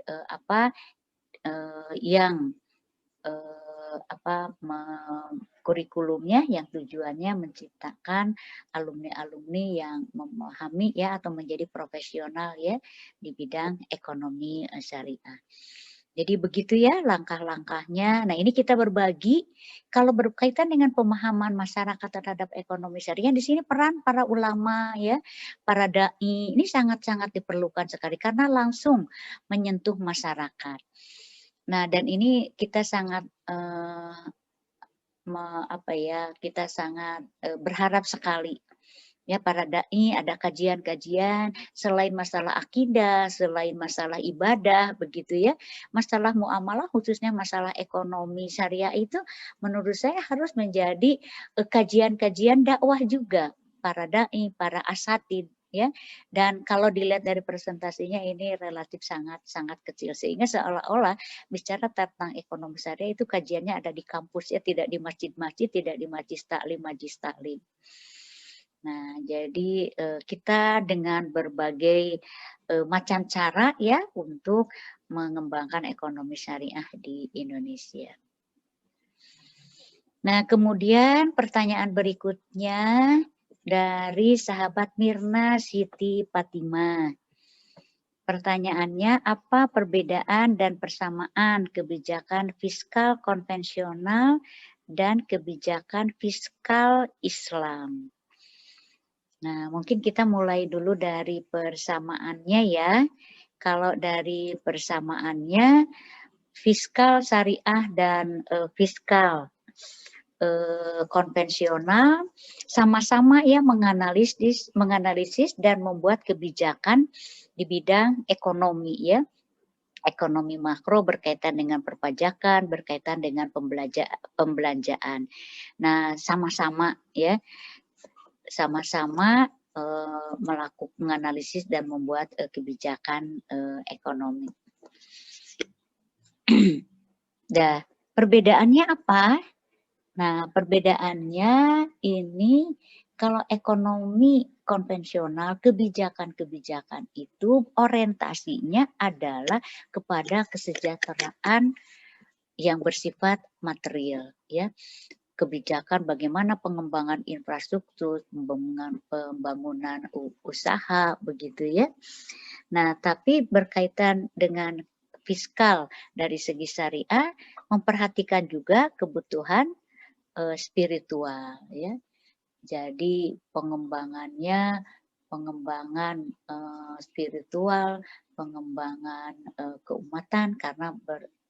yang kurikulumnya yang tujuannya menciptakan alumni-alumni yang memahami ya atau menjadi profesional ya di bidang ekonomi syariah. Jadi begitu ya langkah-langkahnya. Nah, ini kita berbagi kalau berkaitan dengan pemahaman masyarakat terhadap ekonomi syariah, di sini peran para ulama ya, para dai ini sangat-sangat diperlukan sekali karena langsung menyentuh masyarakat. Nah, dan ini kita sangat kita sangat berharap sekali ya para dai ada kajian-kajian selain masalah akidah, selain masalah ibadah begitu ya. Masalah muamalah khususnya masalah ekonomi syariah itu menurut saya harus menjadi kajian-kajian dakwah juga para dai, para asatid ya. Dan kalau dilihat dari presentasinya ini relatif sangat kecil sehingga seolah-olah bicara tentang ekonomi syariah itu kajiannya ada di kampus ya, tidak di masjid-masjid, tidak di majlis taklim. Nah, jadi kita dengan berbagai macam cara ya untuk mengembangkan ekonomi syariah di Indonesia. Nah, kemudian pertanyaan berikutnya dari sahabat Mirna Siti Fatima. Pertanyaannya, apa perbedaan dan persamaan kebijakan fiskal konvensional dan kebijakan fiskal Islam? Nah, mungkin kita mulai dulu dari persamaannya ya. Kalau dari persamaannya, fiskal syariah dan fiskal konvensional sama-sama ya menganalisis dan membuat kebijakan di bidang ekonomi ya. Ekonomi makro berkaitan dengan perpajakan, berkaitan dengan pembelanjaan. Nah, sama-sama ya. Sama-sama menganalisis dan membuat kebijakan ekonomi. Nah, perbedaannya apa? Nah, perbedaannya ini kalau ekonomi konvensional, kebijakan-kebijakan itu orientasinya adalah kepada kesejahteraan yang bersifat material, ya. Kebijakan bagaimana pengembangan infrastruktur, pembangunan usaha, begitu ya. Nah, tapi berkaitan dengan fiskal dari segi syariah, memperhatikan juga kebutuhan spiritual, ya. Jadi pengembangan spiritual, pengembangan keumatan karena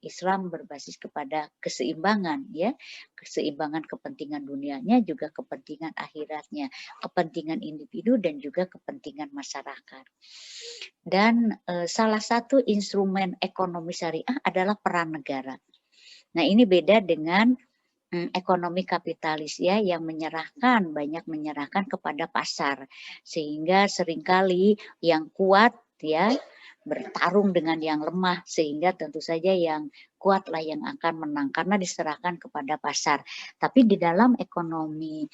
Islam berbasis kepada keseimbangan ya, keseimbangan kepentingan dunianya juga kepentingan akhiratnya, kepentingan individu dan juga kepentingan masyarakat. Dan salah satu instrumen ekonomi syariah adalah peran negara. Nah, ini beda dengan ekonomi kapitalis ya yang banyak menyerahkan kepada pasar sehingga seringkali yang kuat ya bertarung dengan yang lemah sehingga tentu saja yang kuatlah yang akan menang karena diserahkan kepada pasar. Tapi di dalam ekonomi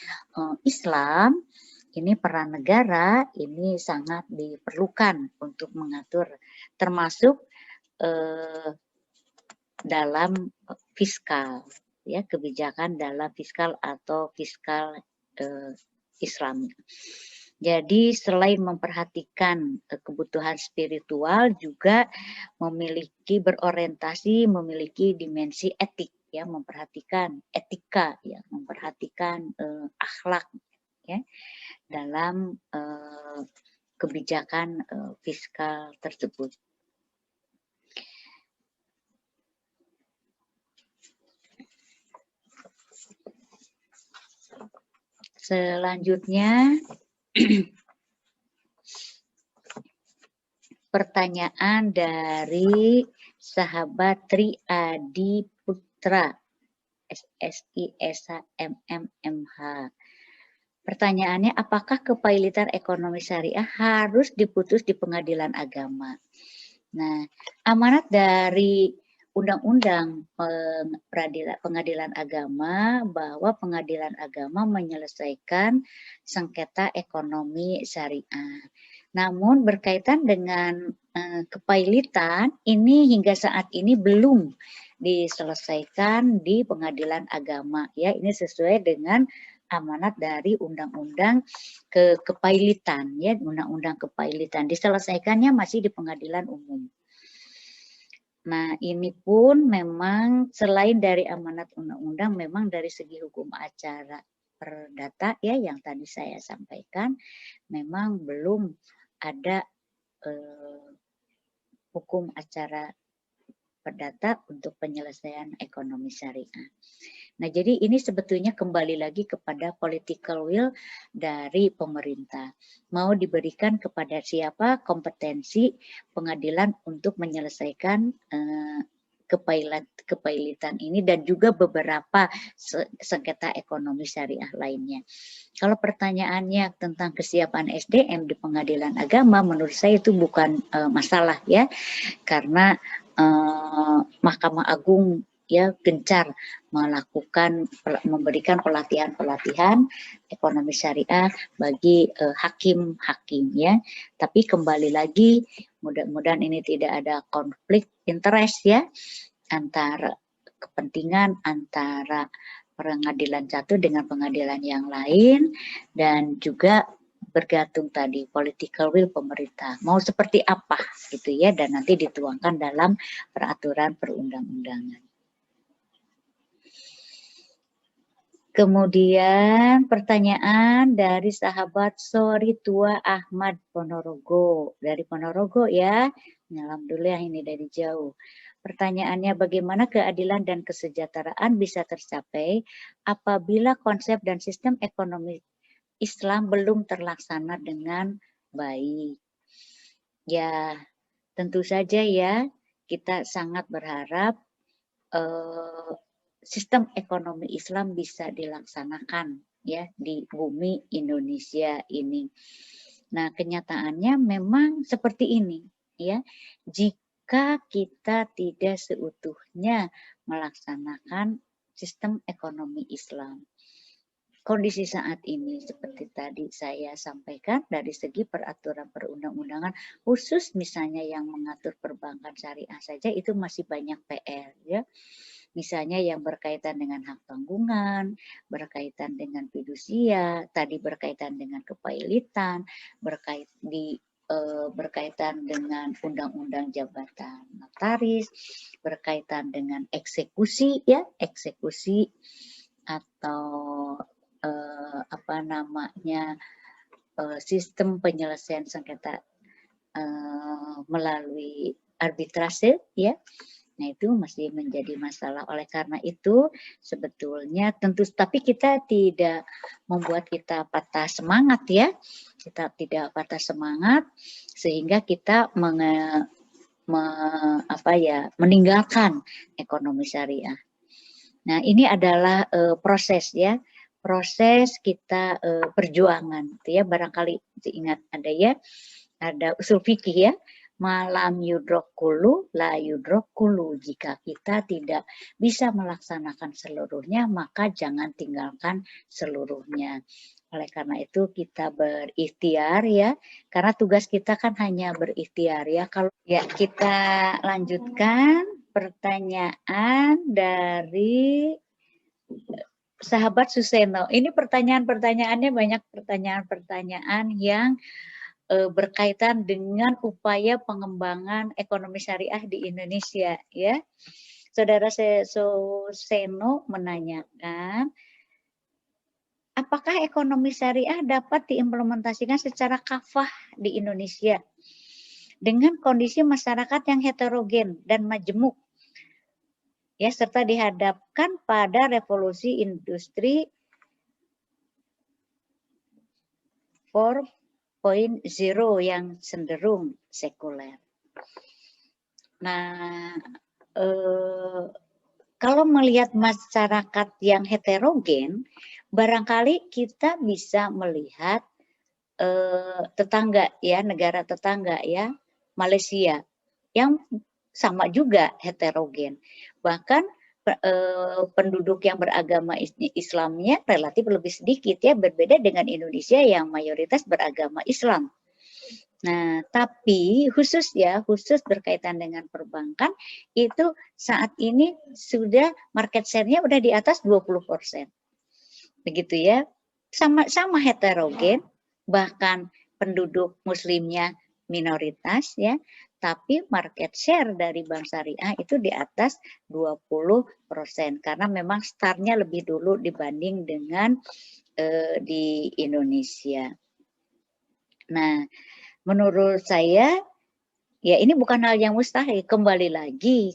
Islam ini peran negara ini sangat diperlukan untuk mengatur termasuk dalam fiskal ya, kebijakan dalam fiskal atau fiskal Islam. Jadi selain memperhatikan kebutuhan spiritual juga memiliki dimensi etik ya, memperhatikan etika ya, memperhatikan akhlak ya dalam kebijakan fiskal tersebut. Selanjutnya pertanyaan dari sahabat Tri Adi Putra SSI/SHMMMH. Pertanyaannya, apakah kepailitan ekonomi syariah harus diputus di pengadilan agama? Nah, amanat dari Undang-Undang Pengadilan Agama bahwa pengadilan agama menyelesaikan sengketa ekonomi syariah. Namun berkaitan dengan kepailitan ini hingga saat ini belum diselesaikan di pengadilan agama ya, ini sesuai dengan amanat dari undang-undang kepailitan ya, undang-undang kepailitan diselesaikannya masih di pengadilan umum. Nah, ini pun memang selain dari amanat undang-undang, memang dari segi hukum acara perdata ya yang tadi saya sampaikan, memang belum ada hukum acara perdata untuk penyelesaian ekonomi syariah. Nah, jadi ini sebetulnya kembali lagi kepada political will dari pemerintah. Mau diberikan kepada siapa kompetensi pengadilan untuk menyelesaikan kepailitan ini dan juga beberapa sengketa ekonomi syariah lainnya. Kalau pertanyaannya tentang kesiapan SDM di pengadilan agama, menurut saya itu bukan masalah ya, karena Mahkamah Agung ya gencar memberikan pelatihan ekonomi syariah bagi hakim-hakim ya. Tapi kembali lagi mudah-mudahan ini tidak ada konflik interest ya antara kepentingan antara pengadilan satu dengan pengadilan yang lain, dan juga bergantung tadi political will pemerintah mau seperti apa gitu ya, dan nanti dituangkan dalam peraturan perundang-undangan. Kemudian pertanyaan dari sahabat Soritua Ahmad Ponorogo, dari Ponorogo ya, alhamdulillah ini dari jauh. Pertanyaannya, bagaimana keadilan dan kesejahteraan bisa tercapai apabila konsep dan sistem ekonomi Islam belum terlaksana dengan baik? Ya, tentu saja ya, kita sangat berharap sistem ekonomi Islam bisa dilaksanakan ya di bumi Indonesia ini. Nah, kenyataannya memang seperti ini ya. Jika kita tidak seutuhnya melaksanakan sistem ekonomi Islam, kondisi saat ini seperti tadi saya sampaikan dari segi peraturan perundang-undangan, khusus misalnya yang mengatur perbankan syariah saja itu masih banyak PR ya. Misalnya yang berkaitan dengan hak tanggungan, berkaitan dengan fidusia, tadi berkaitan dengan kepailitan, berkaitan dengan undang-undang jabatan notaris, berkaitan dengan eksekusi ya, eksekusi atau sistem penyelesaian sengketa melalui arbitrase ya. Nah, itu masih menjadi masalah. Oleh karena itu sebetulnya tentu, tapi kita tidak membuat kita patah semangat ya. Kita tidak patah semangat sehingga kita meninggalkan ekonomi syariah. Nah, ini adalah proses ya. Proses kita perjuangan gitu ya. Barangkali ingat ada usul fikih ya. Malam yudrok kulu, la yudrok kulu. Jika kita tidak bisa melaksanakan seluruhnya, maka jangan tinggalkan seluruhnya. Oleh karena itu kita berikhtiar ya, karena tugas kita kan hanya berikhtiar ya. Kalau ya, kita lanjutkan pertanyaan dari sahabat Suseno, ini pertanyaan-pertanyaannya banyak pertanyaan-pertanyaan yang berkaitan dengan upaya pengembangan ekonomi syariah di Indonesia, ya. Saudara Suseno menanyakan, apakah ekonomi syariah dapat diimplementasikan secara kafah di Indonesia dengan kondisi masyarakat yang heterogen dan majemuk, ya, serta dihadapkan pada revolusi industri 4.0 yang cenderung sekuler. Nah, kalau melihat masyarakat yang heterogen, barangkali kita bisa melihat tetangga, ya, negara tetangga, ya, Malaysia yang sama juga heterogen. Bahkan penduduk yang beragama Islamnya relatif lebih sedikit, ya, berbeda dengan Indonesia yang mayoritas beragama Islam. Nah, tapi khusus berkaitan dengan perbankan itu saat ini sudah market share-nya udah di atas 20%. Begitu, ya. Sama heterogen, bahkan penduduk muslimnya minoritas, ya, tapi market share dari bank syariah itu di atas 20% karena memang startnya lebih dulu dibanding dengan di Indonesia. Nah, menurut saya, ya, ini bukan hal yang mustahil. Kembali lagi,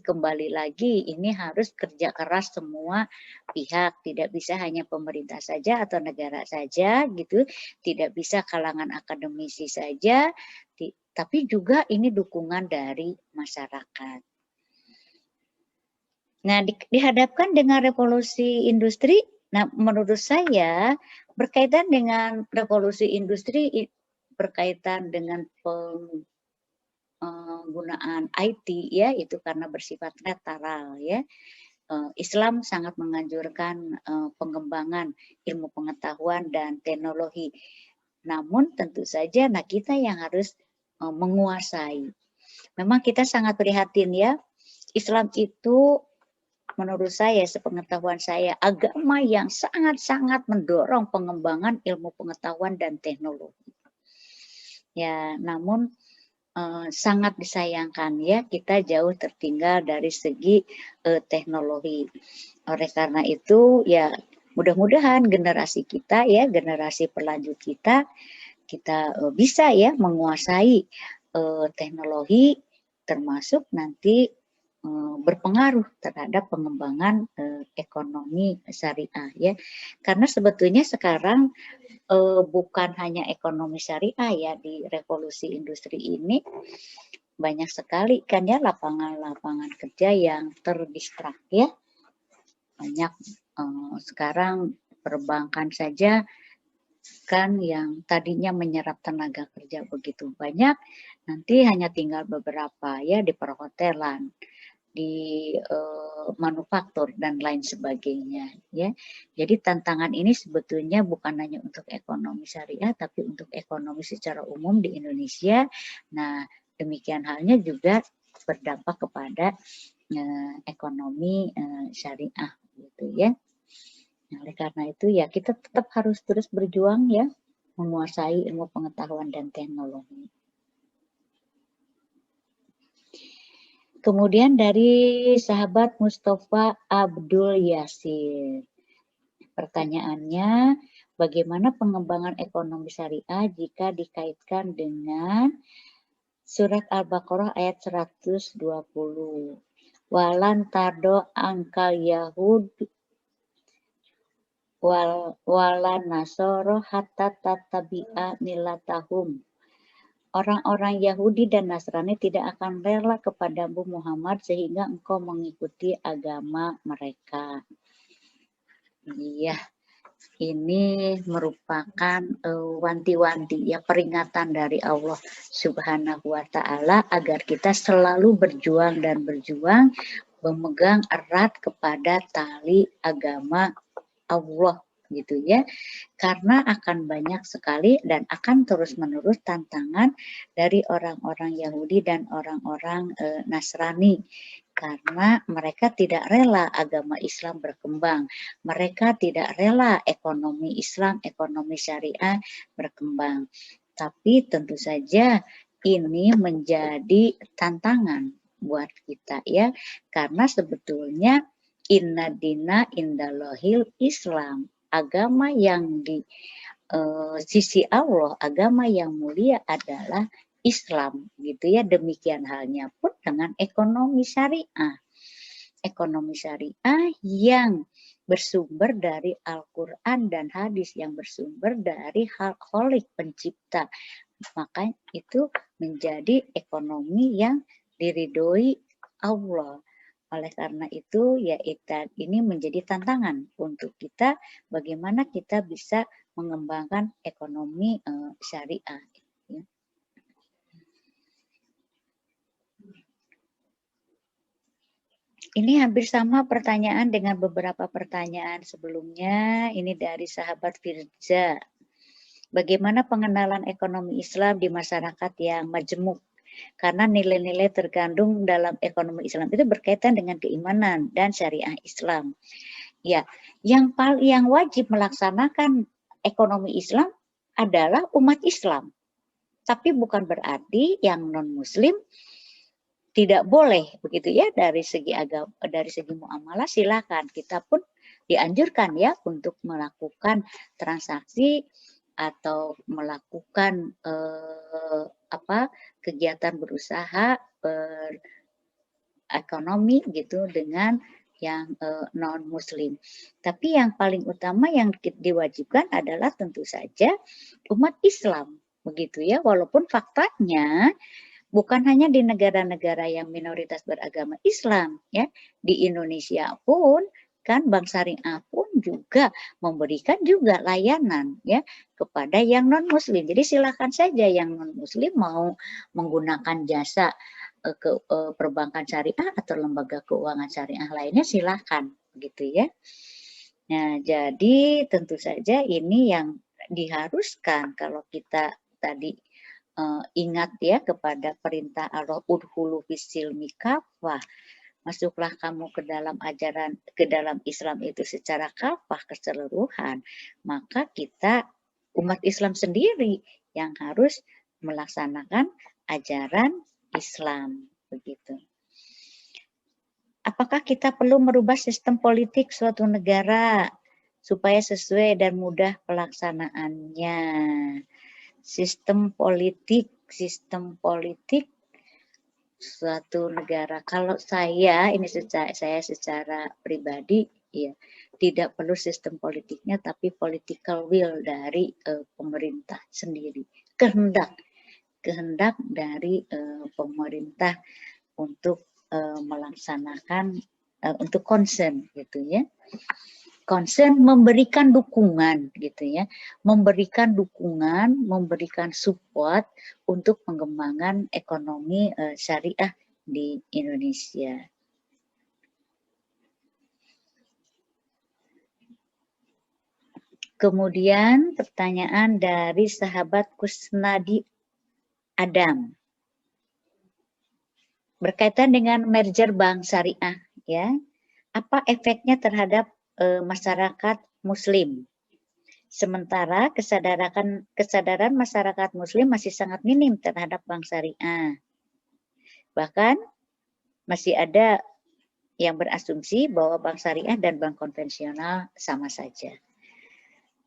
ini harus kerja keras semua pihak. Tidak bisa hanya pemerintah saja atau negara saja, gitu. Tidak bisa kalangan akademisi saja, tapi juga ini dukungan dari masyarakat. Nah, dihadapkan dengan revolusi industri, nah, menurut saya berkaitan dengan revolusi industri, berkaitan dengan penggunaan IT, ya, itu karena bersifat netral, ya. Islam sangat menganjurkan pengembangan ilmu pengetahuan dan teknologi. Namun tentu saja, nah, kita yang harus menguasai. Memang kita sangat prihatin, ya. Islam itu menurut saya, sepengetahuan saya, agama yang sangat-sangat mendorong pengembangan ilmu pengetahuan dan teknologi. Ya, namun sangat disayangkan, ya, kita jauh tertinggal dari segi teknologi. Oleh karena itu, ya, mudah-mudahan generasi kita, ya, generasi pelanjut kita bisa, ya, menguasai teknologi, termasuk nanti berpengaruh terhadap pengembangan ekonomi syariah, ya. Karena sebetulnya sekarang bukan hanya ekonomi syariah, ya, di revolusi industri ini banyak sekali kan, ya, lapangan-lapangan kerja yang terdistrak, ya. Banyak sekarang perbankan saja kan yang tadinya menyerap tenaga kerja begitu banyak, nanti hanya tinggal beberapa, ya, di perhotelan, di manufaktur dan lain sebagainya, ya. Jadi tantangan ini sebetulnya bukan hanya untuk ekonomi syariah, tapi untuk ekonomi secara umum di Indonesia. Nah, demikian halnya juga berdampak kepada ekonomi syariah, gitu, ya. Nah, oleh karena itu, ya, kita tetap harus terus berjuang, ya, menguasai ilmu pengetahuan dan teknologi. Kemudian dari sahabat Mustafa Abdul Yasir. Pertanyaannya, bagaimana pengembangan ekonomi syariah jika dikaitkan dengan surat Al-Baqarah ayat 120. Walan tardo angkal Yahud walan nasoro hatta tatabi'a millatahum. Orang-orang Yahudi dan Nasrani tidak akan rela kepadamu Muhammad sehingga engkau mengikuti agama mereka. Iya, ini merupakan wanti-wanti, ya, peringatan dari Allah Subhanahu wa Ta'ala agar kita selalu berjuang dan berjuang memegang erat kepada tali agama Allah, gitu, ya, karena akan banyak sekali dan akan terus-menerus tantangan dari orang-orang Yahudi dan orang-orang Nasrani karena mereka tidak rela agama Islam berkembang. Mereka tidak rela ekonomi Islam, ekonomi syariah berkembang. Tapi tentu saja ini menjadi tantangan buat kita ya, karena sebetulnya inna dina indallahil Islam, agama yang di sisi Allah, agama yang mulia adalah Islam, gitu ya. Demikian halnya pun dengan ekonomi syariah. Ekonomi syariah yang bersumber dari Al-Quran dan hadis, yang bersumber dari Khalik pencipta. Maka itu menjadi ekonomi yang diridhoi Allah. Oleh karena itu, ya ini menjadi tantangan untuk kita, bagaimana kita bisa mengembangkan ekonomi syariah. Ya. Ini hampir sama pertanyaan dengan beberapa pertanyaan sebelumnya. Ini dari sahabat Firza. Bagaimana pengenalan ekonomi Islam di masyarakat yang majemuk? Karena nilai-nilai terkandung dalam ekonomi Islam itu berkaitan dengan keimanan dan syariah Islam. Ya, yang wajib melaksanakan ekonomi Islam adalah umat Islam. Tapi bukan berarti yang non-Muslim tidak boleh, begitu ya, dari segi agama, dari segi muamalah silakan. Kita pun dianjurkan ya untuk melakukan transaksi atau melakukan kegiatan berusaha ekonomi gitu dengan yang non Muslim. Tapi yang paling utama yang diwajibkan adalah tentu saja umat Islam, begitu ya. Walaupun faktanya bukan hanya di negara-negara yang minoritas beragama Islam ya, di Indonesia pun kan Bank Syariah pun juga memberikan juga layanan ya kepada yang non Muslim. Jadi silakan saja yang non Muslim mau menggunakan jasa ke perbankan syariah atau lembaga keuangan syariah lainnya silakan begitu ya. Nah, jadi tentu saja ini yang diharuskan kalau kita tadi ingat ya kepada perintah Allah udhulu fisilmi kafah. Masuklah kamu ke dalam ajaran, ke dalam Islam itu secara kafah, keseluruhan. Maka kita umat Islam sendiri yang harus melaksanakan ajaran Islam, begitu. Apakah kita perlu merubah sistem politik suatu negara supaya sesuai dan mudah pelaksanaannya? Sistem politik suatu negara. Kalau saya secara pribadi ya tidak perlu sistem politiknya, tapi political will dari pemerintah sendiri. Kehendak dari pemerintah untuk melaksanakan untuk concern gitu ya. Concern memberikan dukungan gitu ya, memberikan support untuk pengembangan ekonomi syariah di Indonesia. Kemudian pertanyaan dari sahabat Kusnadi Adam berkaitan dengan merger bank syariah ya, apa efeknya terhadap masyarakat Muslim? Sementara kesadaran masyarakat Muslim masih sangat minim terhadap bank syariah. Bahkan masih ada yang berasumsi bahwa bank syariah dan bank konvensional sama saja.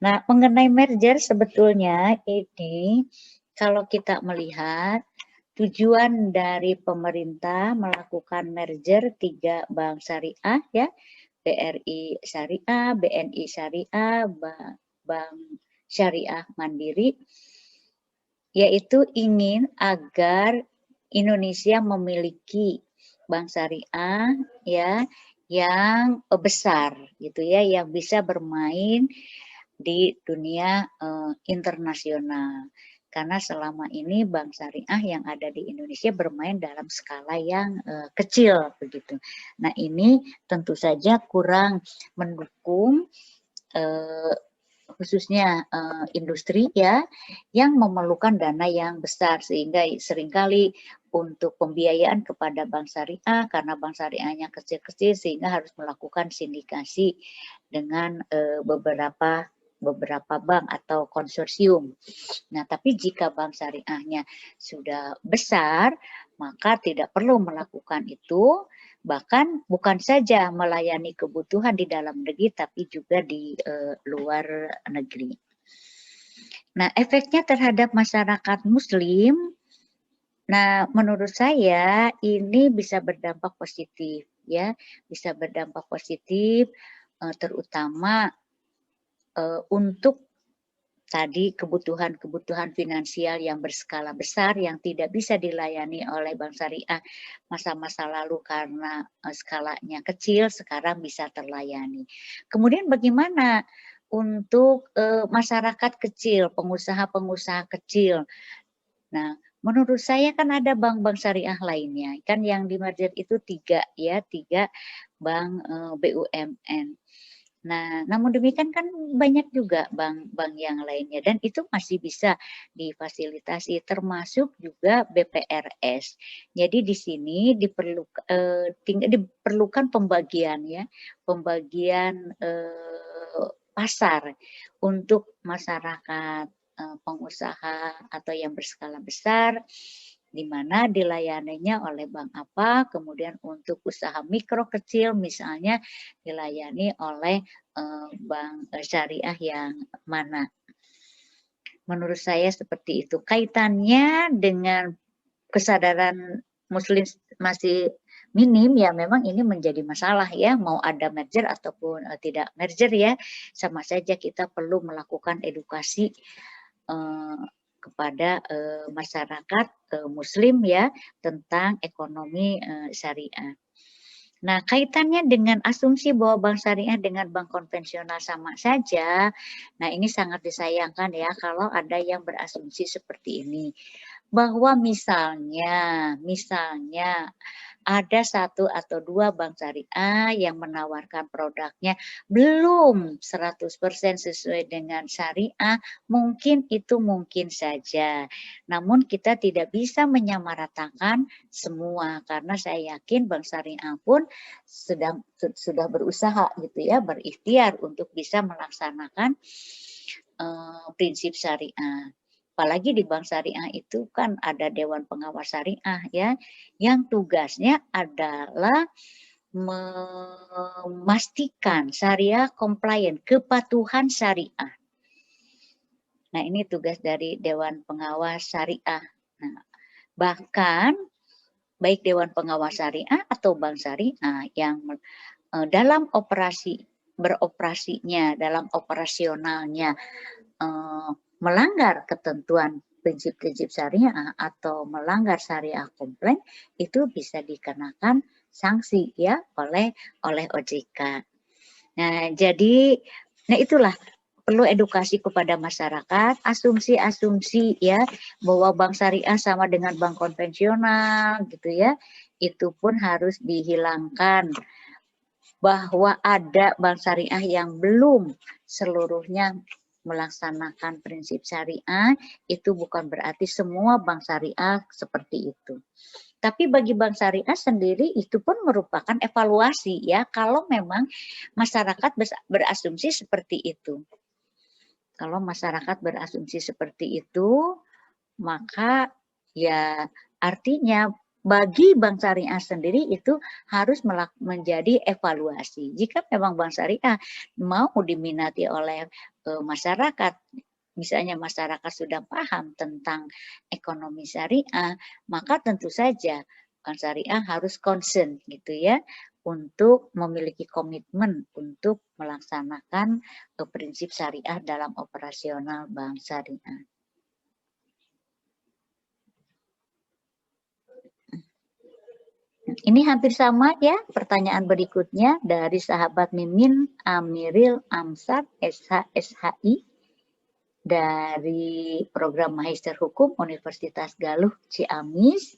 Nah, mengenai merger sebetulnya ini kalau kita melihat tujuan dari pemerintah melakukan merger 3 bank syariah ya, BRI Syariah, BNI Syariah, Bank Syariah Mandiri, yaitu ingin agar Indonesia memiliki bank syariah ya yang besar gitu ya, yang bisa bermain di dunia internasional. Karena selama ini bank syariah yang ada di Indonesia bermain dalam skala yang kecil begitu. Nah, ini tentu saja kurang mendukung khususnya industri ya yang memerlukan dana yang besar, sehingga seringkali untuk pembiayaan kepada bank syariah karena bank syariahnya kecil-kecil sehingga harus melakukan sindikasi dengan beberapa bank atau konsorsium. Nah, tapi jika bank syariahnya sudah besar, maka tidak perlu melakukan itu, bahkan bukan saja melayani kebutuhan di dalam negeri, tapi juga di luar negeri. Nah, efeknya terhadap masyarakat Muslim, nah, menurut saya ini bisa berdampak positif, ya, bisa berdampak positif, terutama untuk tadi kebutuhan-kebutuhan finansial yang berskala besar yang tidak bisa dilayani oleh bank syariah masa-masa lalu karena skalanya kecil, sekarang bisa terlayani. Kemudian bagaimana untuk masyarakat kecil, pengusaha-pengusaha kecil? Nah, menurut saya kan ada bank-bank syariah lainnya, kan yang di-merger itu 3 ya, 3 bank BUMN. Nah, namun demikian kan banyak juga bank-bank yang lainnya dan itu masih bisa difasilitasi termasuk juga BPRS. Jadi di sini diperlukan pembagian ya, pembagian pasar untuk masyarakat pengusaha atau yang berskala besar, di mana dilayaninya oleh bank apa, kemudian untuk usaha mikro kecil misalnya dilayani oleh bank syariah yang mana. Menurut saya seperti itu. Kaitannya dengan kesadaran Muslim masih minim ya memang ini menjadi masalah ya, mau ada merger ataupun tidak merger ya, sama saja kita perlu melakukan edukasi kepada masyarakat Muslim ya tentang ekonomi syariah. Nah, kaitannya dengan asumsi bahwa bank syariah dengan bank konvensional sama saja, nah ini sangat disayangkan ya kalau ada yang berasumsi seperti ini. Bahwa misalnya ada 1 atau 2 bank syariah yang menawarkan produknya belum 100% sesuai dengan syariah, mungkin itu mungkin saja. Namun kita tidak bisa menyamaratakan semua karena saya yakin bank syariah pun sudah berusaha gitu ya, berikhtiar untuk bisa melaksanakan prinsip syariah. Apalagi di bank syariah itu kan ada Dewan Pengawas Syariah ya, yang tugasnya adalah memastikan syariah compliant, kepatuhan syariah. Nah, ini tugas dari Dewan Pengawas Syariah. Nah, bahkan baik Dewan Pengawas Syariah atau bank syariah yang dalam beroperasinya, dalam operasionalnya melanggar ketentuan prinsip-prinsip syariah atau melanggar syariah komplain itu bisa dikenakan sanksi ya oleh OJK. Nah, jadi itulah perlu edukasi kepada masyarakat, asumsi-asumsi ya bahwa bank syariah sama dengan bank konvensional gitu ya. Itu pun harus dihilangkan bahwa ada bank syariah yang belum seluruhnya melaksanakan prinsip syariah, itu bukan berarti semua bank syariah seperti itu. Tapi bagi bank syariah sendiri itu pun merupakan evaluasi ya, kalau memang masyarakat berasumsi seperti itu. Kalau masyarakat berasumsi seperti itu, maka ya artinya bagi bank syariah sendiri itu harus menjadi evaluasi. Jika memang bank syariah mau diminati oleh masyarakat, misalnya masyarakat sudah paham tentang ekonomi syariah, maka tentu saja bank syariah harus concern gitu ya untuk memiliki komitmen untuk melaksanakan prinsip syariah dalam operasional bank syariah. Ini hampir sama ya pertanyaan berikutnya dari sahabat Mimin Amiril Amsar SHSHI dari program Magister Hukum Universitas Galuh Ciamis.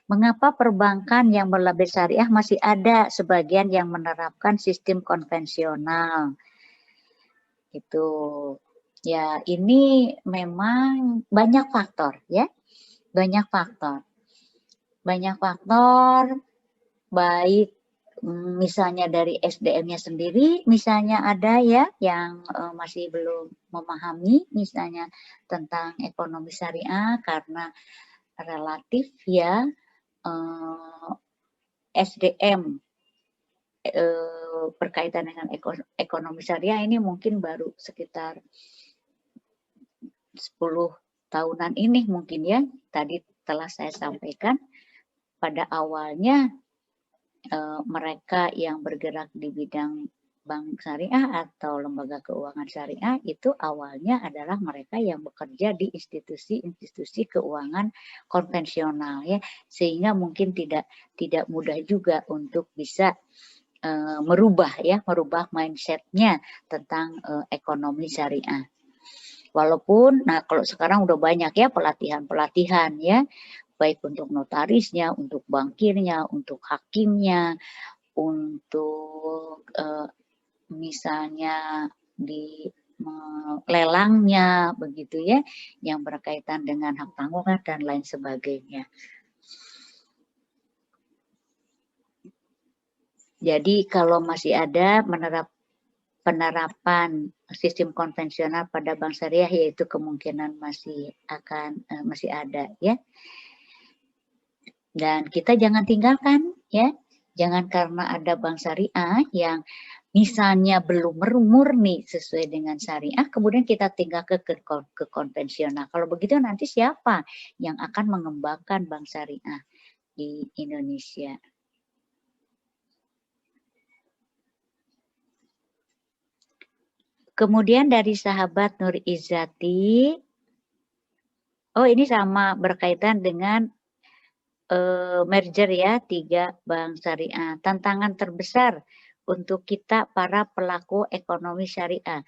Mengapa perbankan yang berlabel syariah masih ada sebagian yang menerapkan sistem konvensional? Itu ya ini memang banyak faktor ya, banyak faktor. banyak faktor, baik misalnya dari SDM-nya sendiri, misalnya ada ya yang masih belum memahami misalnya tentang ekonomi syariah karena relatif ya SDM berkaitan dengan ekonomi syariah ini mungkin baru sekitar 10 tahunan ini mungkin ya. Tadi telah saya sampaikan pada awalnya mereka yang bergerak di bidang bank syariah atau lembaga keuangan syariah itu awalnya adalah mereka yang bekerja di institusi-institusi keuangan konvensional ya, sehingga mungkin tidak mudah juga untuk bisa merubah mindsetnya tentang ekonomi syariah. Walaupun, nah kalau sekarang udah banyak ya pelatihan ya, baik untuk notarisnya, untuk bankirnya, untuk hakimnya, untuk misalnya di lelangnya begitu ya, yang berkaitan dengan hak tanggungan dan lain sebagainya. Jadi kalau masih ada penerapan sistem konvensional pada bank syariah, yaitu kemungkinan masih ada ya. Dan kita jangan tinggalkan ya, jangan karena ada bank syariah yang misalnya belum murni sesuai dengan syariah, kemudian kita tinggal ke konvensional. Kalau begitu nanti siapa yang akan mengembangkan bank syariah di Indonesia? Kemudian dari sahabat Nur Izzati, oh ini sama berkaitan dengan merger ya, 3 bank syariah. Tantangan terbesar untuk kita para pelaku ekonomi syariah.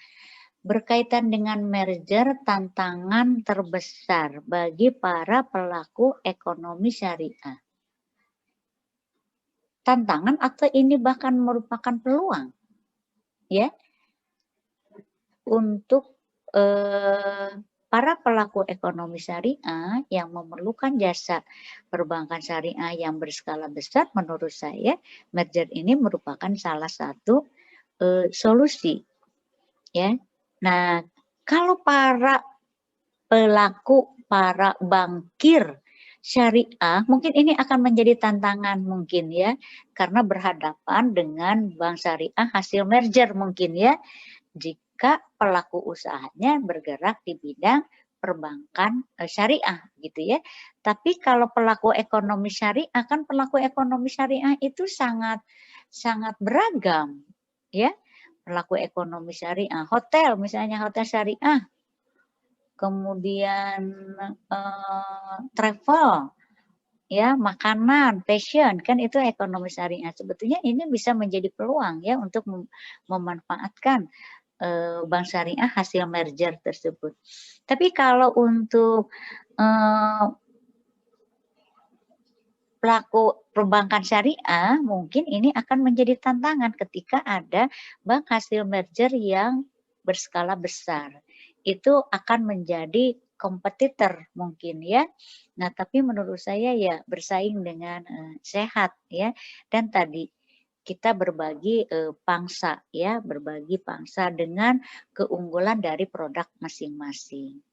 Berkaitan dengan merger, tantangan terbesar bagi para pelaku ekonomi syariah. Tantangan atau ini bahkan merupakan peluang ya untuk para pelaku ekonomi syariah yang memerlukan jasa perbankan syariah yang berskala besar. Menurut saya merger ini merupakan salah satu solusi ya. Nah, kalau para bankir syariah mungkin ini akan menjadi tantangan mungkin ya, karena berhadapan dengan bank syariah hasil merger mungkin ya, jika pelaku usahanya bergerak di bidang perbankan syariah gitu ya. Tapi kalau pelaku ekonomi syariah, kan pelaku ekonomi syariah itu sangat beragam ya. Pelaku ekonomi syariah, hotel misalnya, hotel syariah, kemudian travel ya, makanan, fashion, kan itu ekonomi syariah. Sebetulnya ini bisa menjadi peluang ya untuk memanfaatkan bank syariah hasil merger tersebut. Tapi kalau untuk pelaku perbankan syariah, mungkin ini akan menjadi tantangan ketika ada bank hasil merger yang berskala besar. Itu akan menjadi kompetitor mungkin ya. Nah, tapi menurut saya ya bersaing dengan sehat ya. Dan tadi kita berbagi pangsa ya, berbagi pangsa dengan keunggulan dari produk masing-masing.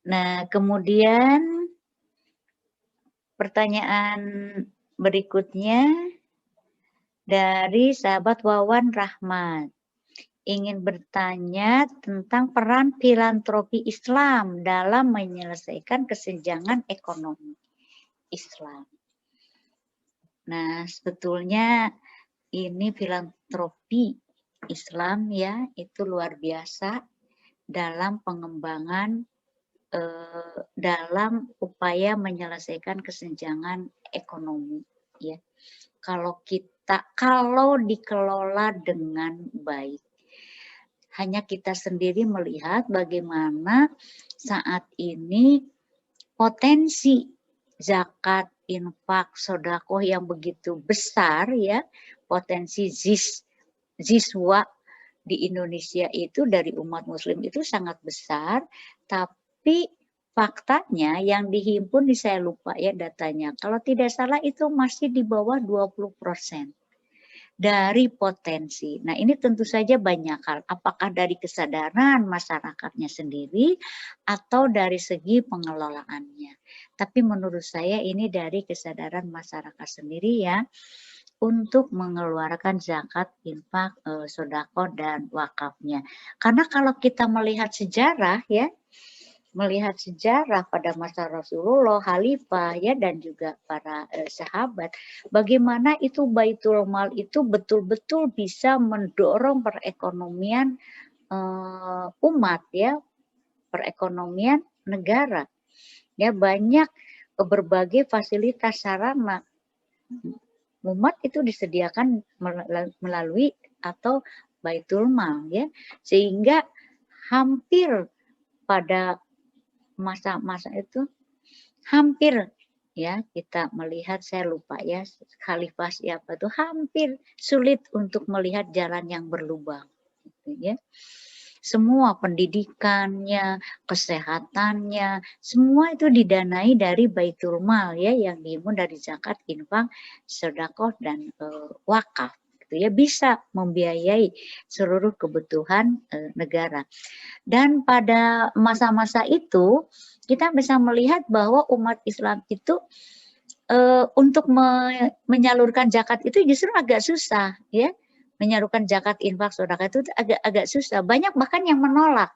Nah, kemudian pertanyaan berikutnya dari sahabat Wawan Rahmat. Ingin bertanya tentang peran filantropi Islam dalam menyelesaikan kesenjangan ekonomi Islam. Nah, sebetulnya ini filantropi Islam ya, itu luar biasa dalam pengembangan dalam upaya menyelesaikan kesenjangan ekonomi ya. Kalau dikelola dengan baik, hanya kita sendiri melihat bagaimana saat ini potensi zakat, infak, sedekah yang begitu besar ya, potensi ziswa di Indonesia itu dari umat muslim itu sangat besar, tapi faktanya yang dihimpun saya lupa ya datanya, kalau tidak salah itu masih di bawah 20% dari potensi. Nah, ini tentu saja banyak hal, apakah dari kesadaran masyarakatnya sendiri atau dari segi pengelolaannya. Tapi menurut saya ini dari kesadaran masyarakat sendiri ya, untuk mengeluarkan zakat, infak, sodako dan wakafnya. Karena kalau kita melihat sejarah ya, melihat sejarah pada masa Rasulullah, Khalifah ya dan juga para sahabat, bagaimana itu Baitul Mal itu betul-betul bisa mendorong perekonomian umat ya, perekonomian negara. Ya banyak berbagai fasilitas sarana umat itu disediakan melalui atau Baitul Mal ya, sehingga hampir pada masa-masa itu hampir ya kita melihat, saya lupa ya khalifah siapa itu, hampir sulit untuk melihat jalan yang berlubang gitu ya. Semua pendidikannya, kesehatannya, semua itu didanai dari Baitul Mal ya, yang dihimpun dari zakat, infak, sedekah dan wakaf gitu ya, bisa membiayai seluruh kebutuhan negara. Dan pada masa-masa itu kita bisa melihat bahwa umat Islam itu untuk menyalurkan zakat itu justru agak susah ya. Menyalurkan zakat, infak, sedekah itu agak susah. Banyak bahkan yang menolak.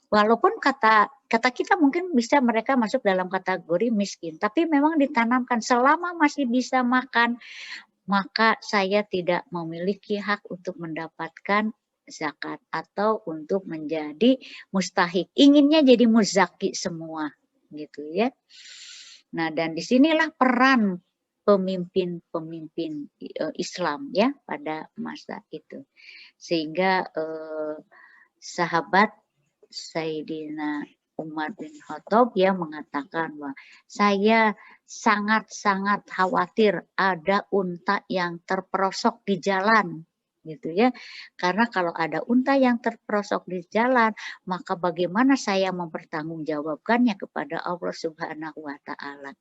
Walaupun kata kita mungkin bisa mereka masuk dalam kategori miskin, tapi memang ditanamkan selama masih bisa makan, maka saya tidak memiliki hak untuk mendapatkan zakat atau untuk menjadi mustahik. Inginnya jadi muzaki semua gitu ya. Nah, dan disinilah peran pemimpin Islam ya pada masa itu, sehingga sahabat Sayyidina Umar bin Khattab ya mengatakan bahwa saya sangat-sangat khawatir ada unta yang terperosok di jalan gitu ya, karena kalau ada unta yang terperosok di jalan maka bagaimana saya mempertanggungjawabkannya kepada Allah Subhanahu wa Ta'ala.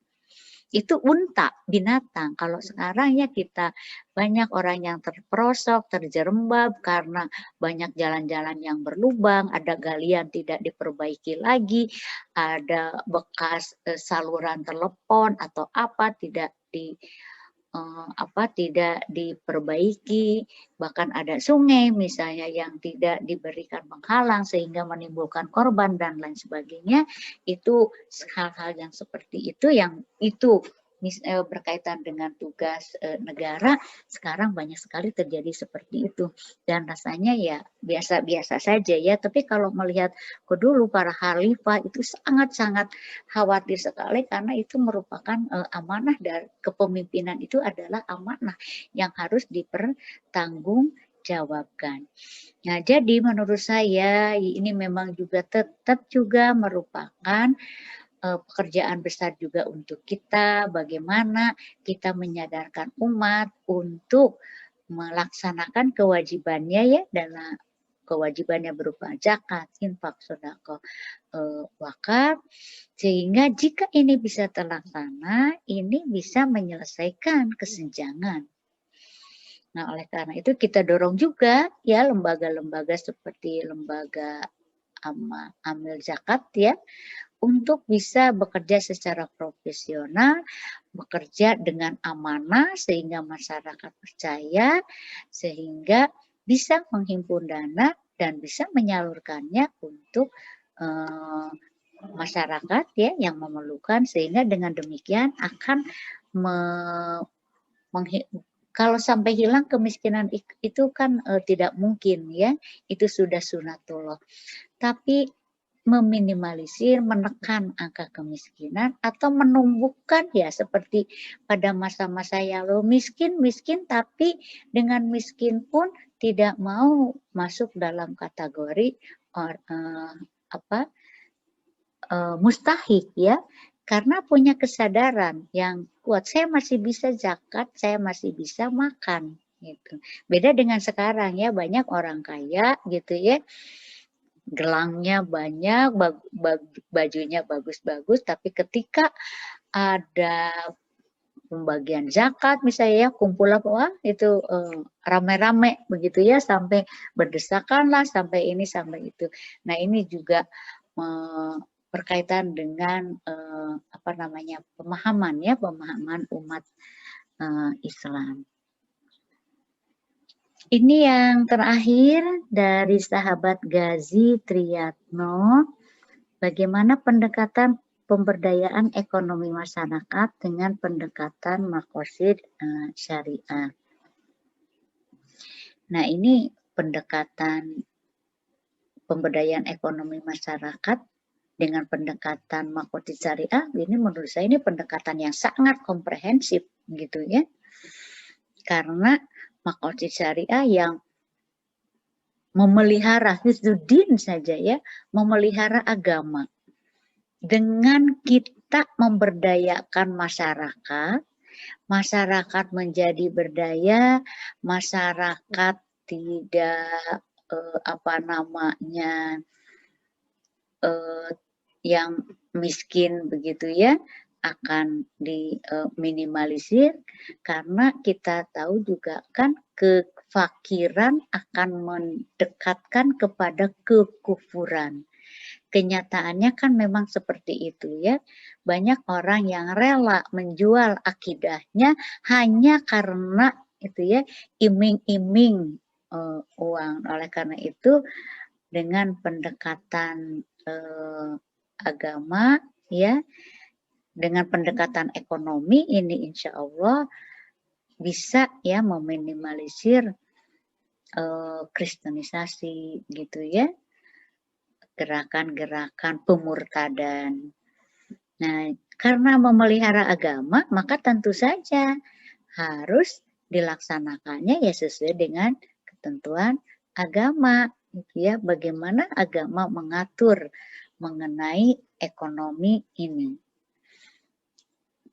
Itu unta, binatang. Kalau sekarang ya kita banyak orang yang terperosok, terjerembab karena banyak jalan-jalan yang berlubang, ada galian tidak diperbaiki lagi, ada bekas saluran telepon atau apa tidak tidak diperbaiki, bahkan ada sungai misalnya yang tidak diberikan penghalang sehingga menimbulkan korban dan lain sebagainya. Itu hal-hal yang seperti itu yang itu berkaitan dengan tugas negara, sekarang banyak sekali terjadi seperti itu dan rasanya ya biasa-biasa saja ya. Tapi kalau melihat ke dulu para khalifah itu sangat-sangat khawatir sekali karena itu merupakan amanah dari kepemimpinan, itu adalah amanah yang harus dipertanggungjawabkan. Nah, jadi menurut saya ini memang juga tetap juga merupakan pekerjaan besar juga untuk kita, bagaimana kita menyadarkan umat untuk melaksanakan kewajibannya ya, dalam kewajibannya berupa zakat, infak, sedekah, wakaf, sehingga jika ini bisa terlaksana, ini bisa menyelesaikan kesenjangan. Nah, oleh karena itu kita dorong juga ya lembaga-lembaga seperti lembaga amil zakat ya, untuk bisa bekerja secara profesional, bekerja dengan amanah sehingga masyarakat percaya, sehingga bisa menghimpun dana dan bisa menyalurkannya untuk masyarakat ya yang memerlukan, sehingga dengan demikian akan kalau sampai hilang kemiskinan itu kan tidak mungkin ya, itu sudah sunatullah. Tapi meminimalisir, menekan angka kemiskinan atau menumbuhkan ya seperti pada masa-masa yang lalu miskin tapi dengan miskin pun tidak mau masuk dalam kategori mustahik ya, karena punya kesadaran yang kuat, saya masih bisa zakat, saya masih bisa makan gitu. Beda dengan sekarang ya, banyak orang kaya gitu ya, gelangnya banyak, bajunya bagus-bagus, tapi ketika ada pembagian zakat misalnya ya, kumpul apa, wah itu rame-rame begitu ya, sampai berdesakan lah, sampai ini sampai itu. Nah ini juga berkaitan dengan apa namanya, pemahaman ya, pemahaman umat Islam. Ini yang terakhir dari sahabat Gazi Triyatno, bagaimana pendekatan pemberdayaan ekonomi masyarakat dengan pendekatan makosid syariah. Nah ini pendekatan pemberdayaan ekonomi masyarakat dengan pendekatan makosid syariah, ini menurut saya ini pendekatan yang sangat komprehensif gitu ya. Karena makosid syariah yang memelihara hifdzuddin saja ya, memelihara agama. Dengan kita memberdayakan masyarakat, masyarakat menjadi berdaya, masyarakat tidak apa namanya yang miskin begitu ya, akan diminimalisir, karena kita tahu juga kan kefakiran akan mendekatkan kepada kekufuran. Kenyataannya kan memang seperti itu ya. Banyak orang yang rela menjual akidahnya hanya karena itu ya, iming-iming uang. Oleh karena itu dengan pendekatan agama ya, dengan pendekatan ekonomi ini insya Allah bisa ya meminimalisir kristenisasi gitu ya, gerakan-gerakan pemurtadan. Nah, karena memelihara agama, maka tentu saja harus dilaksanakannya ya sesuai dengan ketentuan agama, gitu ya. Bagaimana agama mengatur mengenai ekonomi ini.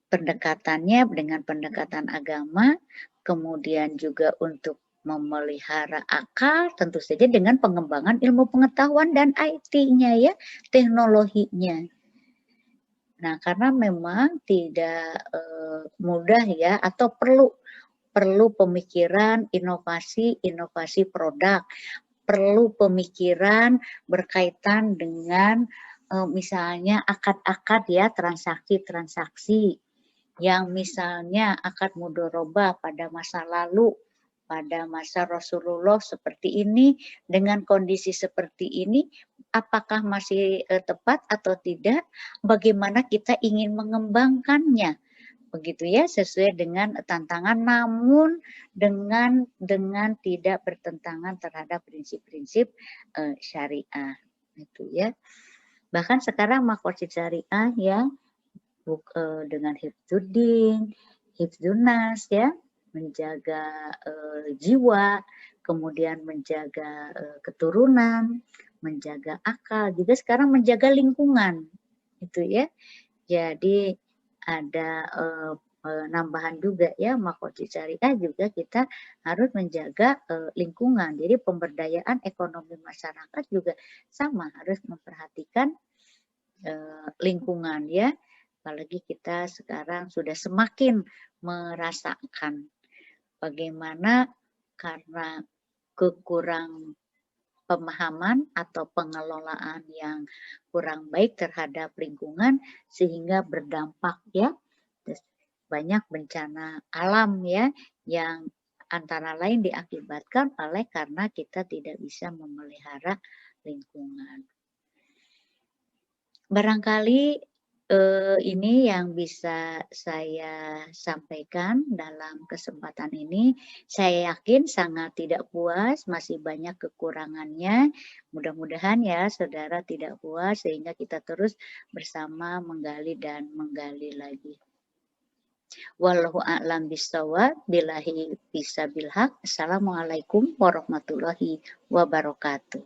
Pendekatannya dengan pendekatan agama, kemudian juga untuk memelihara akal, tentu saja dengan pengembangan ilmu pengetahuan dan IT-nya ya, teknologinya. Nah, karena memang tidak mudah ya, atau perlu pemikiran inovasi produk, perlu pemikiran berkaitan dengan misalnya akad-akad ya, transaksi-transaksi yang misalnya akad mudharabah pada masa lalu, pada masa Rasulullah seperti ini, dengan kondisi seperti ini, apakah masih tepat atau tidak? Bagaimana kita ingin mengembangkannya? Begitu ya, sesuai dengan tantangan, namun dengan tidak bertentangan terhadap prinsip-prinsip syariah, itu ya. Bahkan sekarang makosid syariah ya, dengan hifdzuddin, hifdzunas ya, menjaga jiwa, kemudian menjaga keturunan, menjaga akal, juga sekarang menjaga lingkungan, itu ya. Jadi ada nambahan juga ya, makosid syariah juga kita harus menjaga lingkungan. Jadi pemberdayaan ekonomi masyarakat juga sama, harus memperhatikan lingkungan ya. Apalagi kita sekarang sudah semakin merasakan bagaimana karena kekurang pemahaman atau pengelolaan yang kurang baik terhadap lingkungan, sehingga berdampak ya banyak bencana alam ya, yang antara lain diakibatkan oleh karena kita tidak bisa memelihara lingkungan. Barangkali ini yang bisa saya sampaikan dalam kesempatan ini. Saya yakin sangat tidak puas, masih banyak kekurangannya. Mudah-mudahan ya saudara tidak puas, sehingga kita terus bersama menggali dan menggali lagi. Wallahu a'lam bishawab, billahi bisabil haq. Assalamualaikum warahmatullahi wabarakatuh.